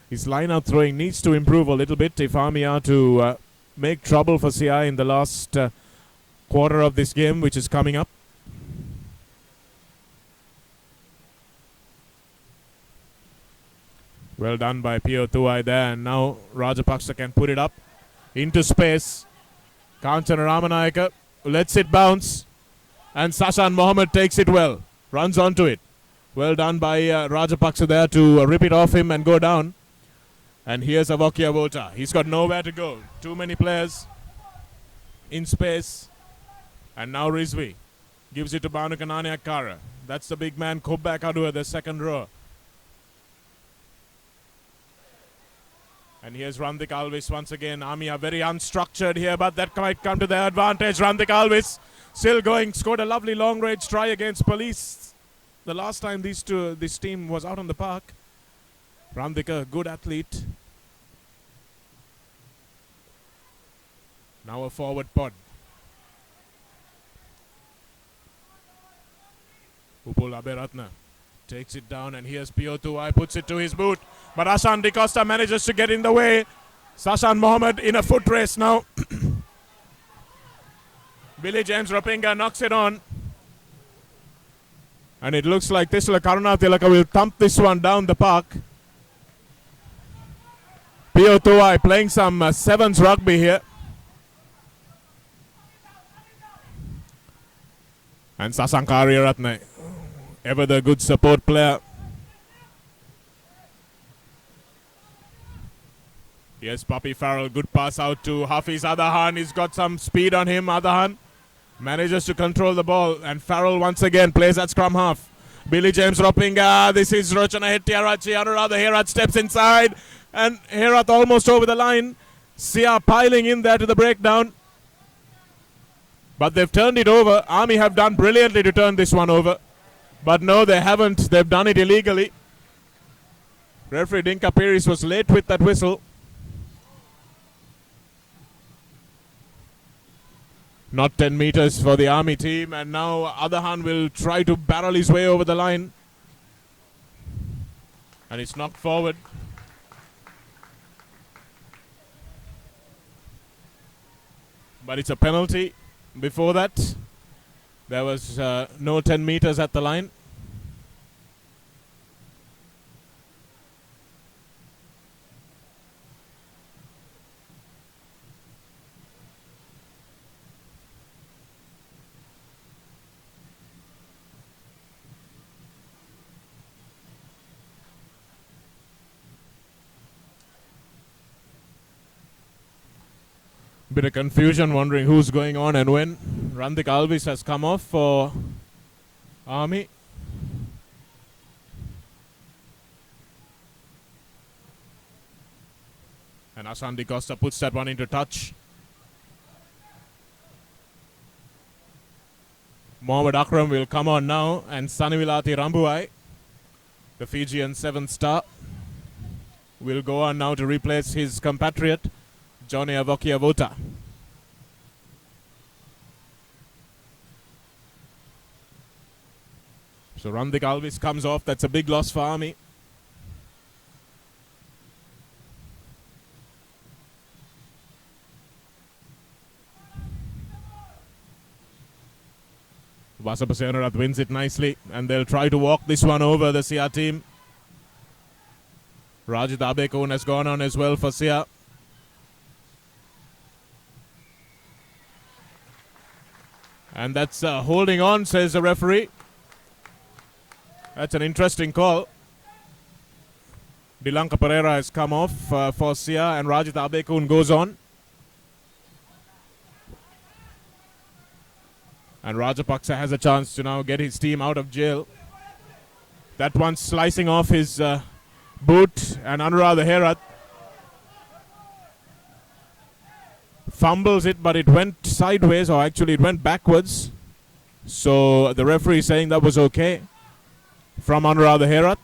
his line-out throwing needs to improve a little bit if Army are to make trouble for CI in the last quarter of this game, which is coming up. Well done by Pio Tuai there. And now Rajapaksa can put it up into space. Kanchana Ramanayaka lets it bounce. And Sashan Mohammed takes it well. Runs onto it. Well done by Rajapaksa there to rip it off him and go down. And here's Avokia Vota. He's got nowhere to go. Too many players in space. And now Rizvi gives it to Bhanukanani Akkara. That's the big man, Kobbak Adua, the second row. And here's Randik Alvis once again. Army are very unstructured here, but that might come to their advantage. Randik Alvis still going, scored a lovely long range try against Police. The last time this team was out on the park. Randik, a good athlete. Now a forward pod. Upul Aberatna takes it down, and here's Pio Tuai, puts it to his boot. But Ashan Di Costa manages to get in the way. Sashan Mohammed in a foot race now. Billy James Rapinga knocks it on. And it looks like Tisla Karuna Tilaka will thump this one down the park. Pio Tuai playing some sevens rugby here. And Sasankari Ratne, ever the good support player. Yes, Papi Farrell, good pass out to Hafiz Adahan. He's got some speed on him. Adahan manages to control the ball. And Farrell once again plays at scrum half. Billy James Ropinga. This is Rochana Hettiarachi. Anuradha Herat steps inside. And Herat almost over the line. Sia piling in there to the breakdown. But they've turned it over. Army have done brilliantly to turn this one over. But no, they haven't. They've done it illegally. Referee Dinka Piris was late with that whistle. Not 10 meters for the Army team. And now Adahan will try to barrel his way over the line. And it's knocked forward. But it's a penalty. Before that, there was no 10 meters at the line. Bit of confusion, wondering who's going on and when. Randik Alvis has come off for Army. And Ashan Di Costa puts that one into touch. Mohammad Akram will come on now, and Sanivilati Rambuai, the Fijian 7th star, will go on now to replace his compatriot Johnny Avokia Vota. So Randik Alvis comes off. That's a big loss for Army. Vasapasenarat wins it nicely, and they'll try to walk this one over, the Sia team. Rajit Abekun has gone on as well for Sia. And that's holding on, says the referee. That's an interesting call. Dilanka Pereira has come off for Sia, and Rajit Abekun goes on. And Rajapaksa has a chance to now get his team out of jail. That one slicing off his boot, and Anuradha Herat fumbles it, but it went sideways, or actually it went backwards. So the referee is saying that was okay from Anuradha Herat.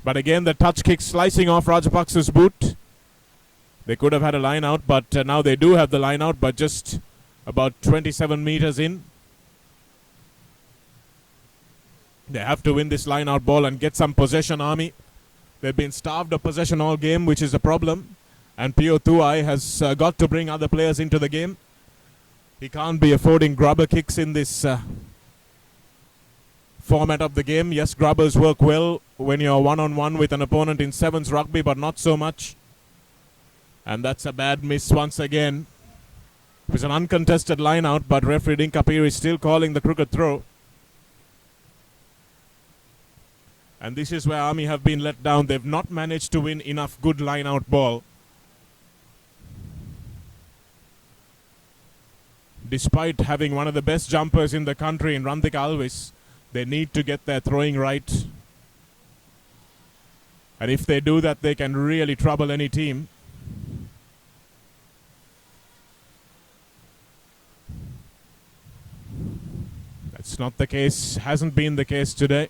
But again, the touch kick slicing off Rajapaksa's boot. They could have had a line out, but now they do have the line out, but just about 27 meters in. They have to win this line out ball and get some possession, Army. They've been starved of possession all game, which is a problem. And Pio Tuai has got to bring other players into the game. He can't be affording grubber kicks in this format of the game. Yes, grubbers work well when you're one-on-one with an opponent in sevens rugby, but not so much. And that's a bad miss once again. It was an uncontested line out, but referee ThePapare is still calling the crooked throw. And this is where Army have been let down. They've not managed to win enough good line out ball. Despite having one of the best jumpers in the country in Randik Alvis, they need to get their throwing right. And if they do that, they can really trouble any team. That's not the case, hasn't been the case today.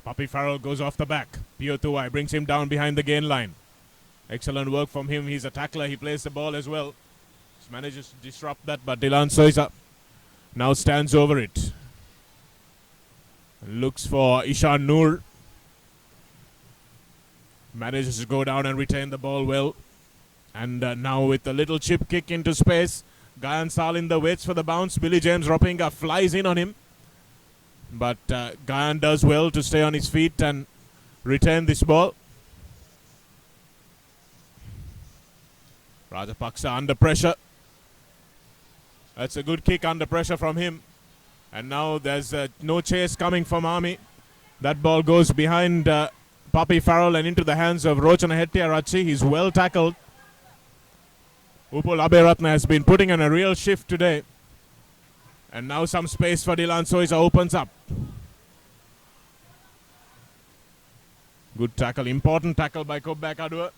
Poppy Farrell goes off the back. Pio Tuai brings him down behind the gain line. Excellent work from him. He's a tackler. He plays the ball as well. He manages to disrupt that, but Dylan Soisa now stands over it. Looks for Ishan Noor. Manages to go down and retain the ball well. And now with a little chip kick into space, Gayan Salinda waits for the bounce. Billy James Ropinga flies in on him. But Gayan does well to stay on his feet and retain this ball. Rajapaksa under pressure. That's a good kick under pressure from him. And now there's no chase coming from Army. That ball goes behind Poppy Farrell and into the hands of Rochana Hettiarachchi. He's well tackled. Upul Aberatna has been putting in a real shift today. And now some space for Dylan Soisa opens up. Good tackle, important tackle by Kobbak Adua.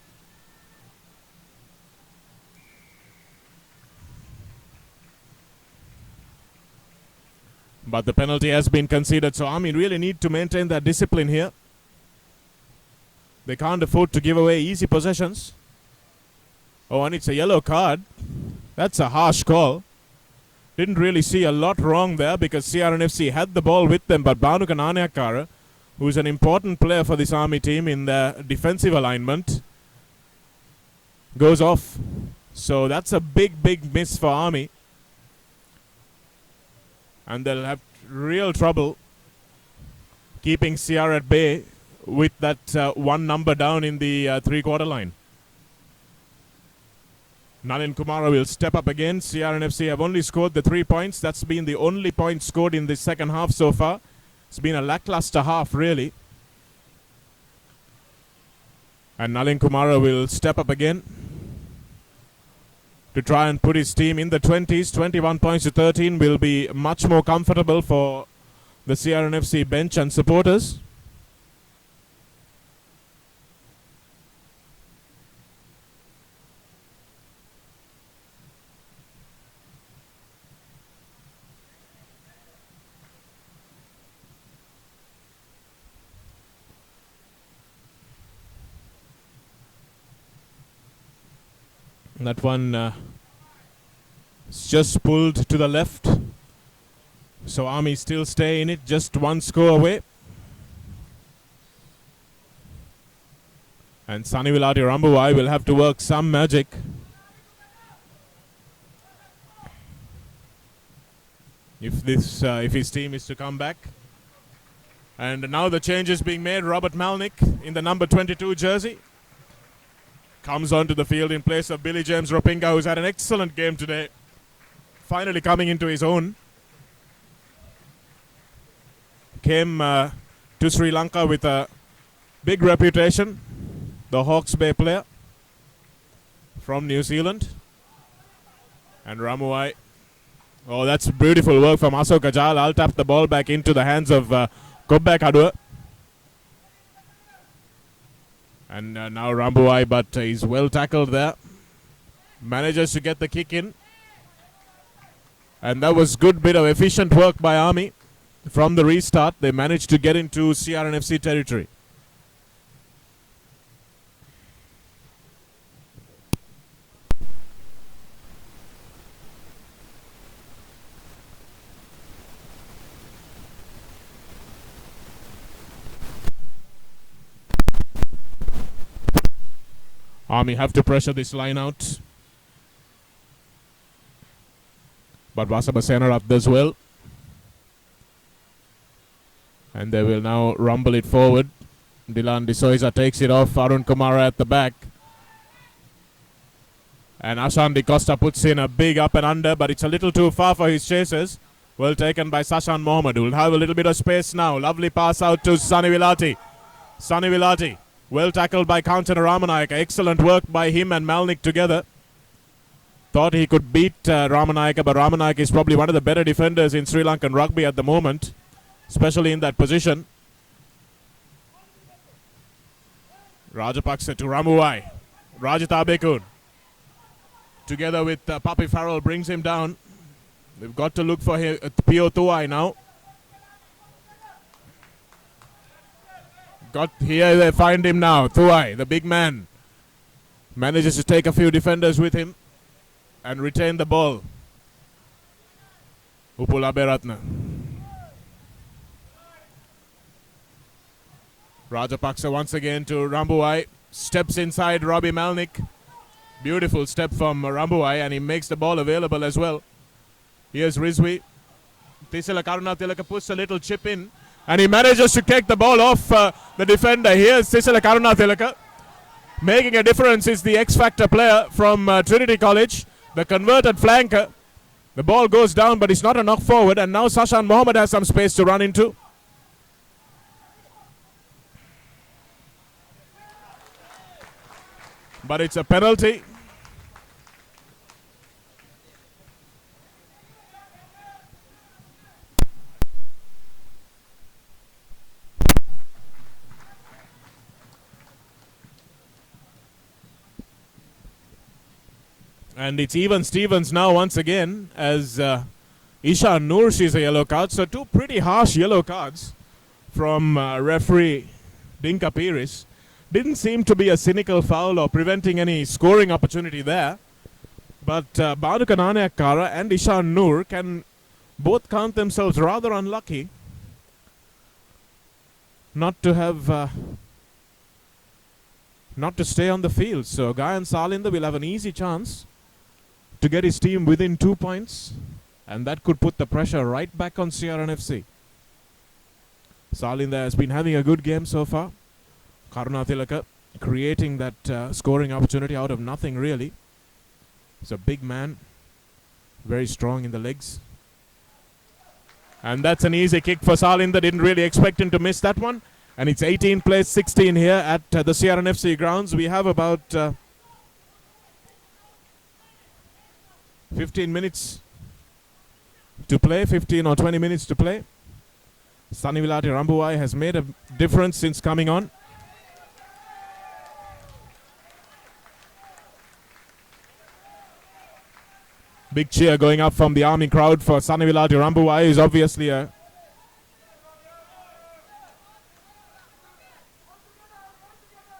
But the penalty has been conceded, so Army really need to maintain their discipline here. They can't afford to give away easy possessions. Oh, and it's a yellow card. That's a harsh call. Didn't really see a lot wrong there because CRNFC had the ball with them, but Bhanuka Nanayakara, who is an important player for this Army team in the defensive alignment, goes off. So that's a big miss for Army. And they'll have real trouble keeping CR at bay with that one number down in the three-quarter line. Nalin Kumara will step up again. CRNFC have only scored the 3 points. That's been the only point scored in the second half so far. It's been a lackluster half, really. And Nalin Kumara will step up again to try and put his team in the 20s. 21 points to 13 will be much more comfortable for the CRNFC bench and supporters. That one is just pulled to the left. So Army still stay in it, just one score away. And Sunny Vilati Rambuwai will have to work some magic. If his team is to come back. And now the change is being made. Robert Malnick in the number 22 jersey comes onto the field in place of Billy James Ropinga, who's had an excellent game today. Finally coming into his own. Came to Sri Lanka with a big reputation. The Hawke's Bay player from New Zealand. And Ramuai. Oh, that's beautiful work from Asok Ajal. I'll tap the ball back into the hands of Kobbak Adua. And now Rambuai, but he's well tackled there. Manages to get the kick in. And that was good bit of efficient work by Army. From the restart, they managed to get into CRNFC territory. Army have to pressure this line out. But Vasabasena up does well. And they will now rumble it forward. Dylan D'Souza takes it off. Arun Kumara at the back. And Ashan Di Costa puts in a big up and under, but it's a little too far for his chasers. Well taken by Sashan Mohammed, who will have a little bit of space now. Lovely pass out to Sunny Vilati. Sunny Vilati, well tackled by Kantana Ramanayaka. Excellent work by him and Malnik together. Thought he could beat Ramanayaka, but Ramanayaka is probably one of the better defenders in Sri Lankan rugby at the moment, especially in that position. Rajapaksa to Ramuwai. Rajata Bekun. Together with Papi Farrell brings him down. They've got to look for Pio Tuai now. Here they find him now. Tuai, the big man, manages to take a few defenders with him and retain the ball. Upula Beratna. Rajapaksa once again to Rambuai. Steps inside Robbie Malnik. Beautiful step from Rambuai, and he makes the ball available as well. Here's Rizvi. Tisila Karuna Tilaka puts a little chip in, and he manages to take the ball off the defender. Here's Tisila Karuna Tilaka. Making a difference is the X-Factor player from Trinity College, the converted flanker. The ball goes down, but it's not a knock forward, and now Sashan Mohammed has some space to run into. But it's a penalty. And it's even Stevens now once again as Isha Noor sees a yellow card. So two pretty harsh yellow cards from referee Dinka Piris. Didn't seem to be a cynical foul or preventing any scoring opportunity there. But Badu Kananayakara and Isha Noor can both count themselves rather unlucky not to have not to stay on the field. So Gayan Salinda will have an easy chance to get his team within 2 points, and that could put the pressure right back on CRNFC. Salinda has been having a good game so far. Karuna Tilaka creating that scoring opportunity out of nothing, really. He's a big man, very strong in the legs. And that's an easy kick for Salinda. Didn't really expect him to miss that one. And it's 18 plays 16 here at the CRNFC grounds. We have about 15 minutes to play, 15 or 20 minutes to play. Sunny Vilati Rambuai has made a difference since coming on. Big cheer going up from the Army crowd for Sunny Vilati Rambuai, who's obviously a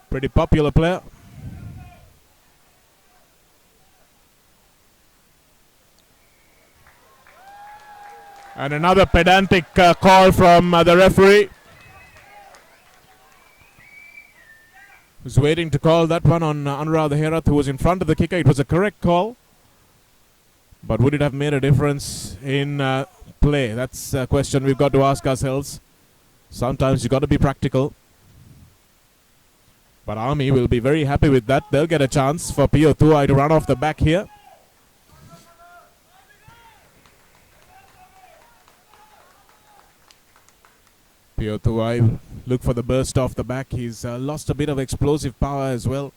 pretty popular player. And another pedantic call from the referee, who's waiting to call that one on Anurag Herath, who was in front of the kicker. It was a correct call, but would it have made a difference in play? That's a question we've got to ask ourselves. Sometimes you've got to be practical. But Army will be very happy with that. They'll get a chance for Pio Tuai to run off the back here. Pio Tuai look for the burst off the back. He's lost a bit of explosive power as well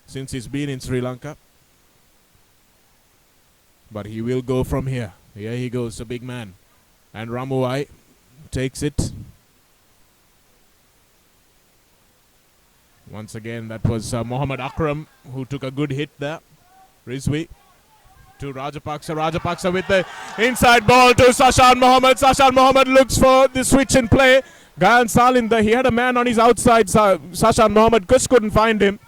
since he's been in Sri Lanka. But he will go from here. Here he goes, the big man. And Ramuai takes it. Once again, that was Mohammed Akram who took a good hit there. Rizvi to Rajapaksa. Rajapaksa with the inside ball to Sashan Mohammed. Sashan Mohammed looks for the switch in play. Gayan Salinda, he had a man on his outside. Sashan Mohammed just couldn't find him.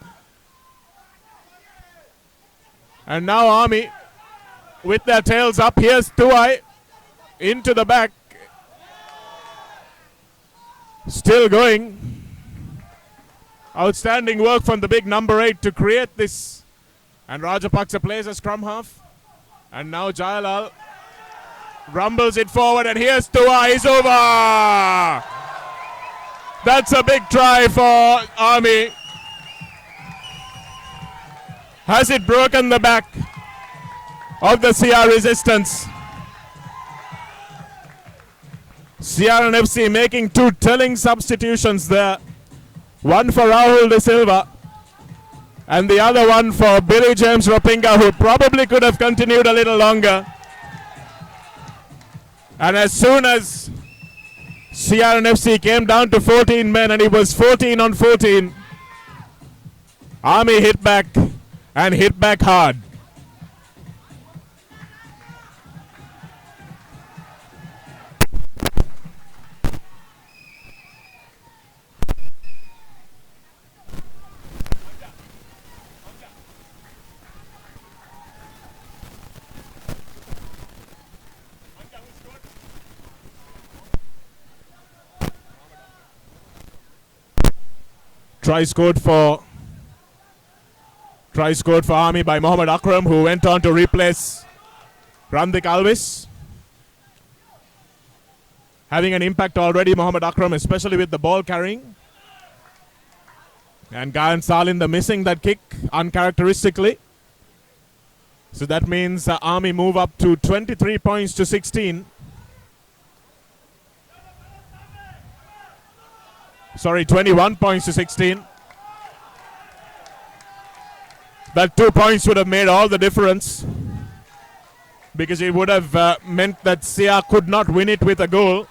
And now Army with their tails up. Here's Tuai into the back. Still going. Outstanding work from the big number 8 to create this. And Rajapaksa plays a scrum half. And now Jayalal rumbles it forward, and here's Tua. He's over. That's a big try for Army. Has it broken the back of the CR resistance? CRNFC making two telling substitutions there. One for Rahul De Silva and the other one for Billy James Ropinga, who probably could have continued a little longer. And as soon as CRNFC came down to 14 men, and it was 14 on 14, Army hit back and hit back hard. Try scored for Army by Mohammad Akram, who went on to replace Randik Alvis. Having an impact already, Mohammad Akram, especially with the ball carrying. And Gayan Salinda missing that kick uncharacteristically. So that means Army move up to 23 points to 16. Sorry, 21 points to 16. That 2 points would have made all the difference, because it would have meant that Sia could not win it with a goal.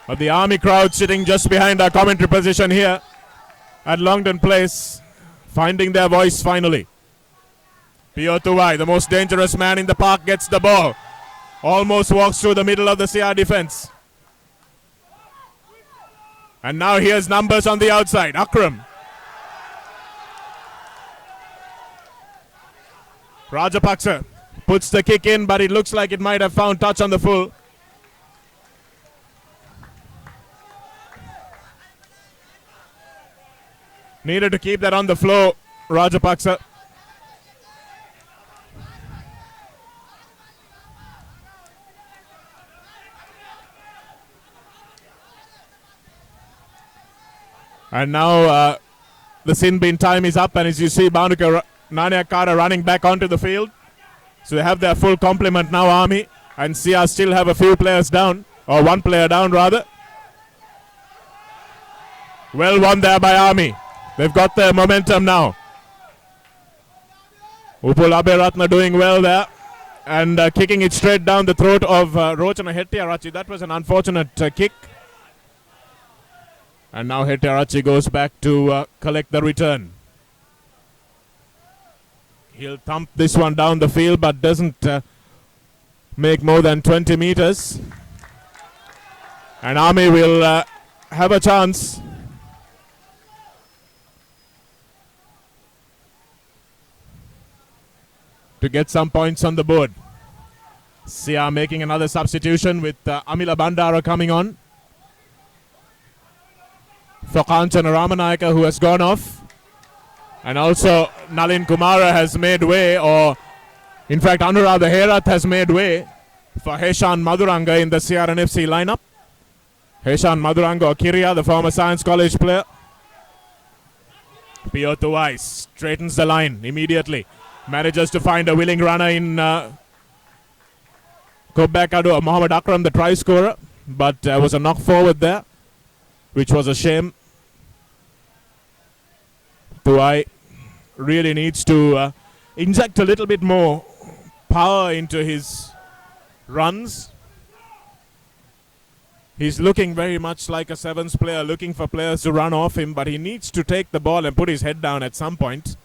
But the Army crowd sitting just behind our commentary position here at Longdon Place, finding their voice finally. Pio Tuwai, the most dangerous man in the park, gets the ball. Almost walks through the middle of the Sia defense. And now here's numbers on the outside. Akram. Rajapaksa puts the kick in, but it looks like it might have found touch on the full. Needed to keep that on the floor, Rajapaksa. And now the sin bin time is up, and as you see, Bhanuka Nanyakara running back onto the field. So they have their full complement now, Army, and Sia still have a few players down, or one player down rather. Well won there by Army. They've got their momentum now. Upul Aberatna doing well there, and kicking it straight down the throat of Rochana Hettiarachi. That was an unfortunate kick. And now Hettiarachi goes back to collect the return. He'll thump this one down the field, but doesn't make more than 20 meters. And Army will have a chance. To get some points on the board. Sia making another substitution with Amila Bandara coming on. For Kanchana Ramanayaka, who has gone off. And also Nalin Kumara has made way, or in fact Anuradha Herath has made way for Heshan Maduranga in the CRNFC lineup. Heshan Maduranga, or Kiria, the former Science College player. Pio Tuwai straightens the line immediately. Manages to find a willing runner in Kobbekadu, Mohammad Akram, the try scorer. But was a knock forward there, which was a shame. Tuwai really needs to inject a little bit more power into his runs. He's looking very much like a sevens player, looking for players to run off him, but he needs to take the ball and put his head down at some point.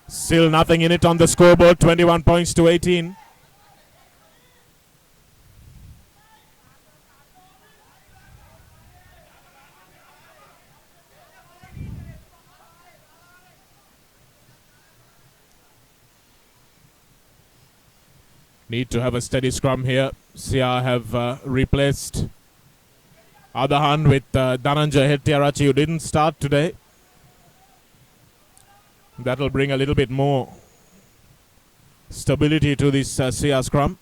Still nothing in it on the scoreboard, 21 points to 18. Need to have a steady scrum here Sia have replaced Adahan with Dhananjay Hettiarachi, who didn't start today. That'll bring a little bit more stability to this Sia scrum.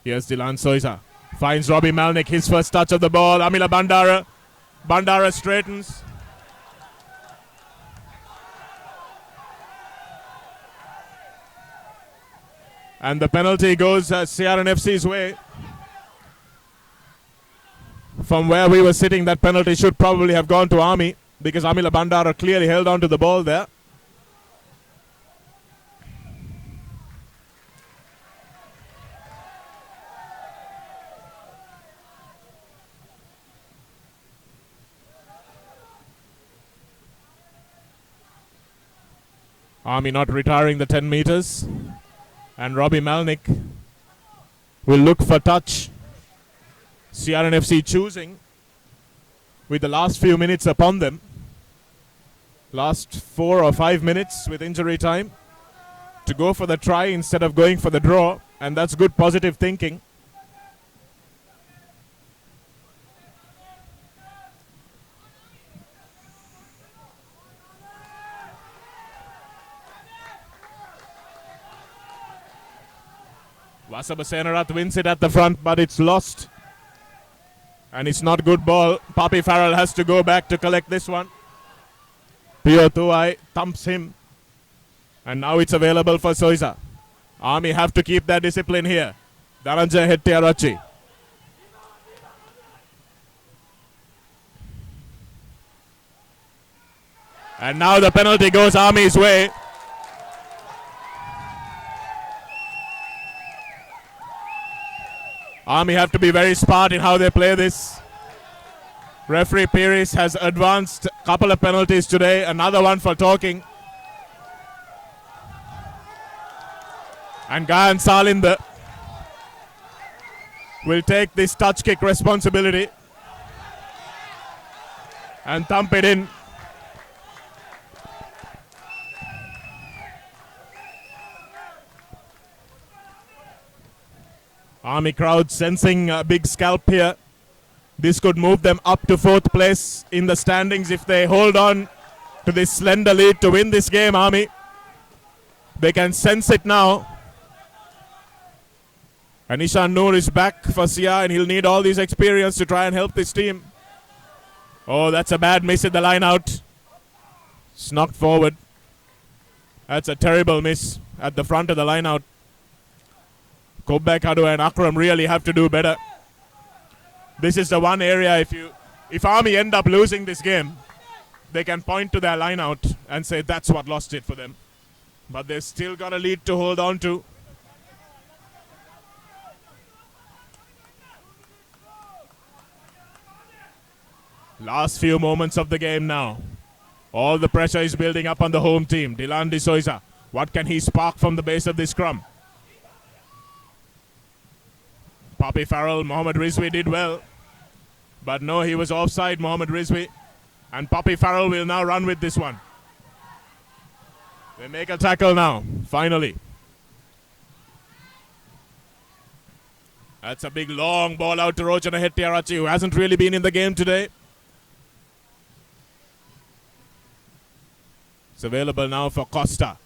Here's Dilan Soisa. Finds Robbie Malnick, his first touch of the ball. Amila Bandara. Bandara straightens. And the penalty goes CRNFC's way. From where we were sitting, that penalty should probably have gone to Army, because Amila Bandara clearly held on to the ball there. Army not retiring the 10 meters. And Robbie Malnick will look for touch. CRNFC choosing with the last few minutes upon them. Last 4 or 5 minutes with injury time to go for the try instead of going for the draw. And that's good positive thinking. Vasabha Senarath wins it at the front, but it's lost. And it's not good ball. Papi Farrell has to go back to collect this one. Pio Tuai thumps him. And now it's available for Soisa. Army have to keep their discipline here. Dhananjay Hettiarachi. And now the penalty goes Army's way. Army have to be very smart in how they play this. Referee Pires has advanced a couple of penalties today. Another one for talking. And Gayan Salinder will take this touch kick responsibility and thump it in. Army crowd sensing a big scalp here. This could move them up to 4th place in the standings if they hold on to this slender lead to win this game, Army. They can sense it now. And Ishan Noor is back for Sia, and he'll need all this experience to try and help this team. Oh, that's a bad miss at the line out. It's knocked forward. That's a terrible miss at the front of the line out. Kobek Hadu and Akram really have to do better. This is the one area if Army end up losing this game, they can point to their line out and say that's what lost it for them. But they've still got a lead to hold on to. Last few moments of the game now. All the pressure is building up on the home team. Dilan De Souza. What can he spark from the base of this scrum? Papi Farrell, Mohammad Rizvi did well. But no, he was offside, Mohammad Rizvi. And Papi Farrell will now run with this one. They make a tackle now, finally. That's a big long ball out to Rojana Hettiarachi, who hasn't really been in the game today. It's available now for Costa.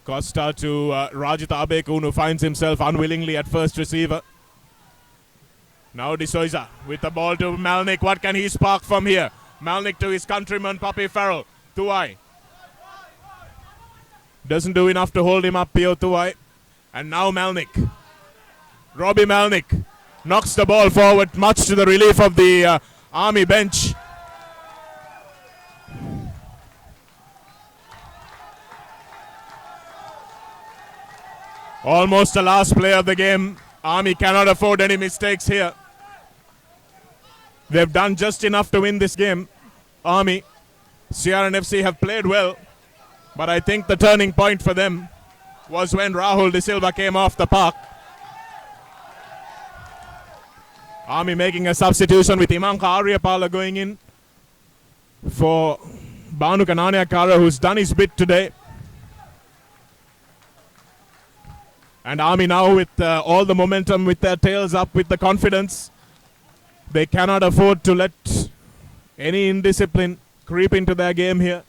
Costa to Rajita Abekun, who finds himself unwillingly at first receiver. Now De Souza with the ball to Malnick. What can he spark from here? Malnick to his countryman Papi Farrell. Tuai. Doesn't do enough to hold him up, Pio Tuai. And now Malnick. Robbie Malnick knocks the ball forward, much to the relief of the Army bench. Almost the last play of the game. Army cannot afford any mistakes here. They've done just enough to win this game. Army, CRNFC have played well, but I think the turning point for them was when Rahul De Silva came off the park. Army making a substitution with Imanka Aryapala going in for Banu Kananiakara, who's done his bit today. And Army now with all the momentum, with their tails up, with the confidence. They cannot afford to let any indiscipline creep into their game here.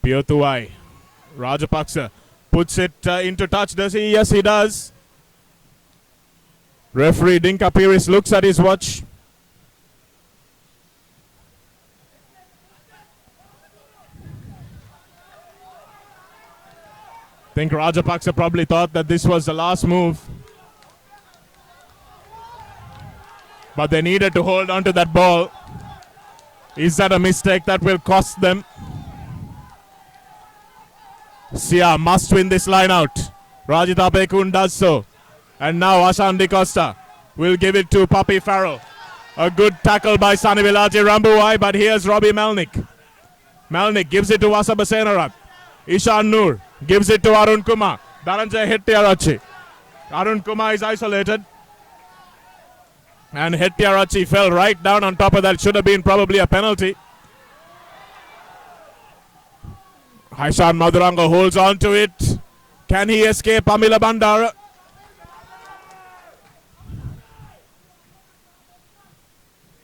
Piotuai. Rajapaksa puts it into touch. Does he? Yes, he does. Referee Dinka Piris looks at his watch. I think Rajapaksa probably thought that this was the last move. But they needed to hold on to that ball. Is that a mistake that will cost them? Sia must win this line out. Rajita Bekun does so. And now Ashan Di Costa will give it to Papi Farrell. A good tackle by Sani Vilati Rambuai, but here's Robbie Melnick. Melnick gives it to Wasaba Senarat. Ishan Noor gives it to Arun Kumar. Dhananjay Hettiarachi. Arun Kumar is isolated. And Hettiarachi fell right down on top of that. Should have been probably a penalty. Haishan Maduranga holds on to it. Can he escape Amila Bandara?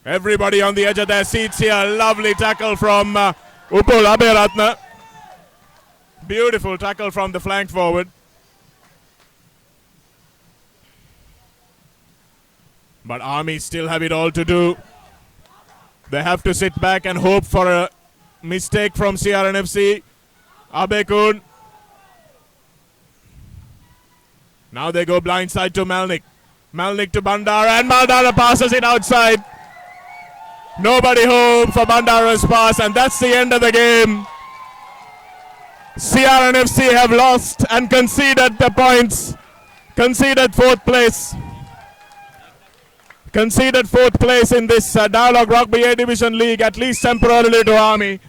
Everybody on the edge of their seats here. Lovely tackle from Upul Aberatna. Beautiful tackle from the flank forward. But Army still have it all to do. They have to sit back and hope for a mistake from CRNFC. Abekun. Now they go blindside to Melnick. Melnick to Bandara, and Bandara passes it outside. Nobody home for Bandara's pass, and that's the end of the game. CRNFC have lost and conceded the points. Conceded fourth place. Conceded fourth place in this Dialog Rugby A Division League, at least temporarily, to Army.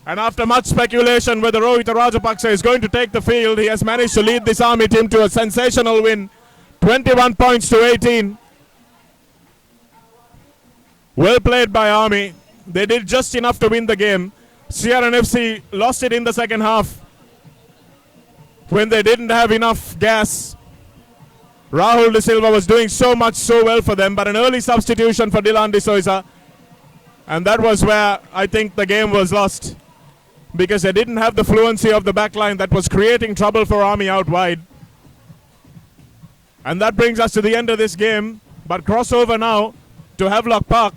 And after much speculation whether Rohit Rajapaksa is going to take the field, he has managed to lead this Army team to a sensational win. 21 points to 18. Well played by Army. They did just enough to win the game. CRNFC lost it in the second half when they didn't have enough gas. Rahul De Silva was doing so well for them, but an early substitution for Dylan De Souza. And that was where I think the game was lost, because they didn't have the fluency of the backline that was creating trouble for Army out wide. And that brings us to the end of this game. But crossover now to Havelock Park,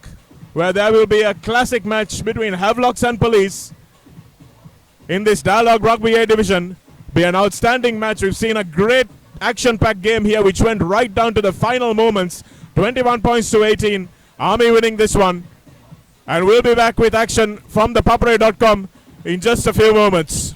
where there will be a classic match between Havelocks and Police in this Dialog Rugby A Division. Be an outstanding match. We've seen a great action-packed game here, which went right down to the final moments. 21 points to 18. Army winning this one. And we'll be back with action from thepapare.com in just a few moments.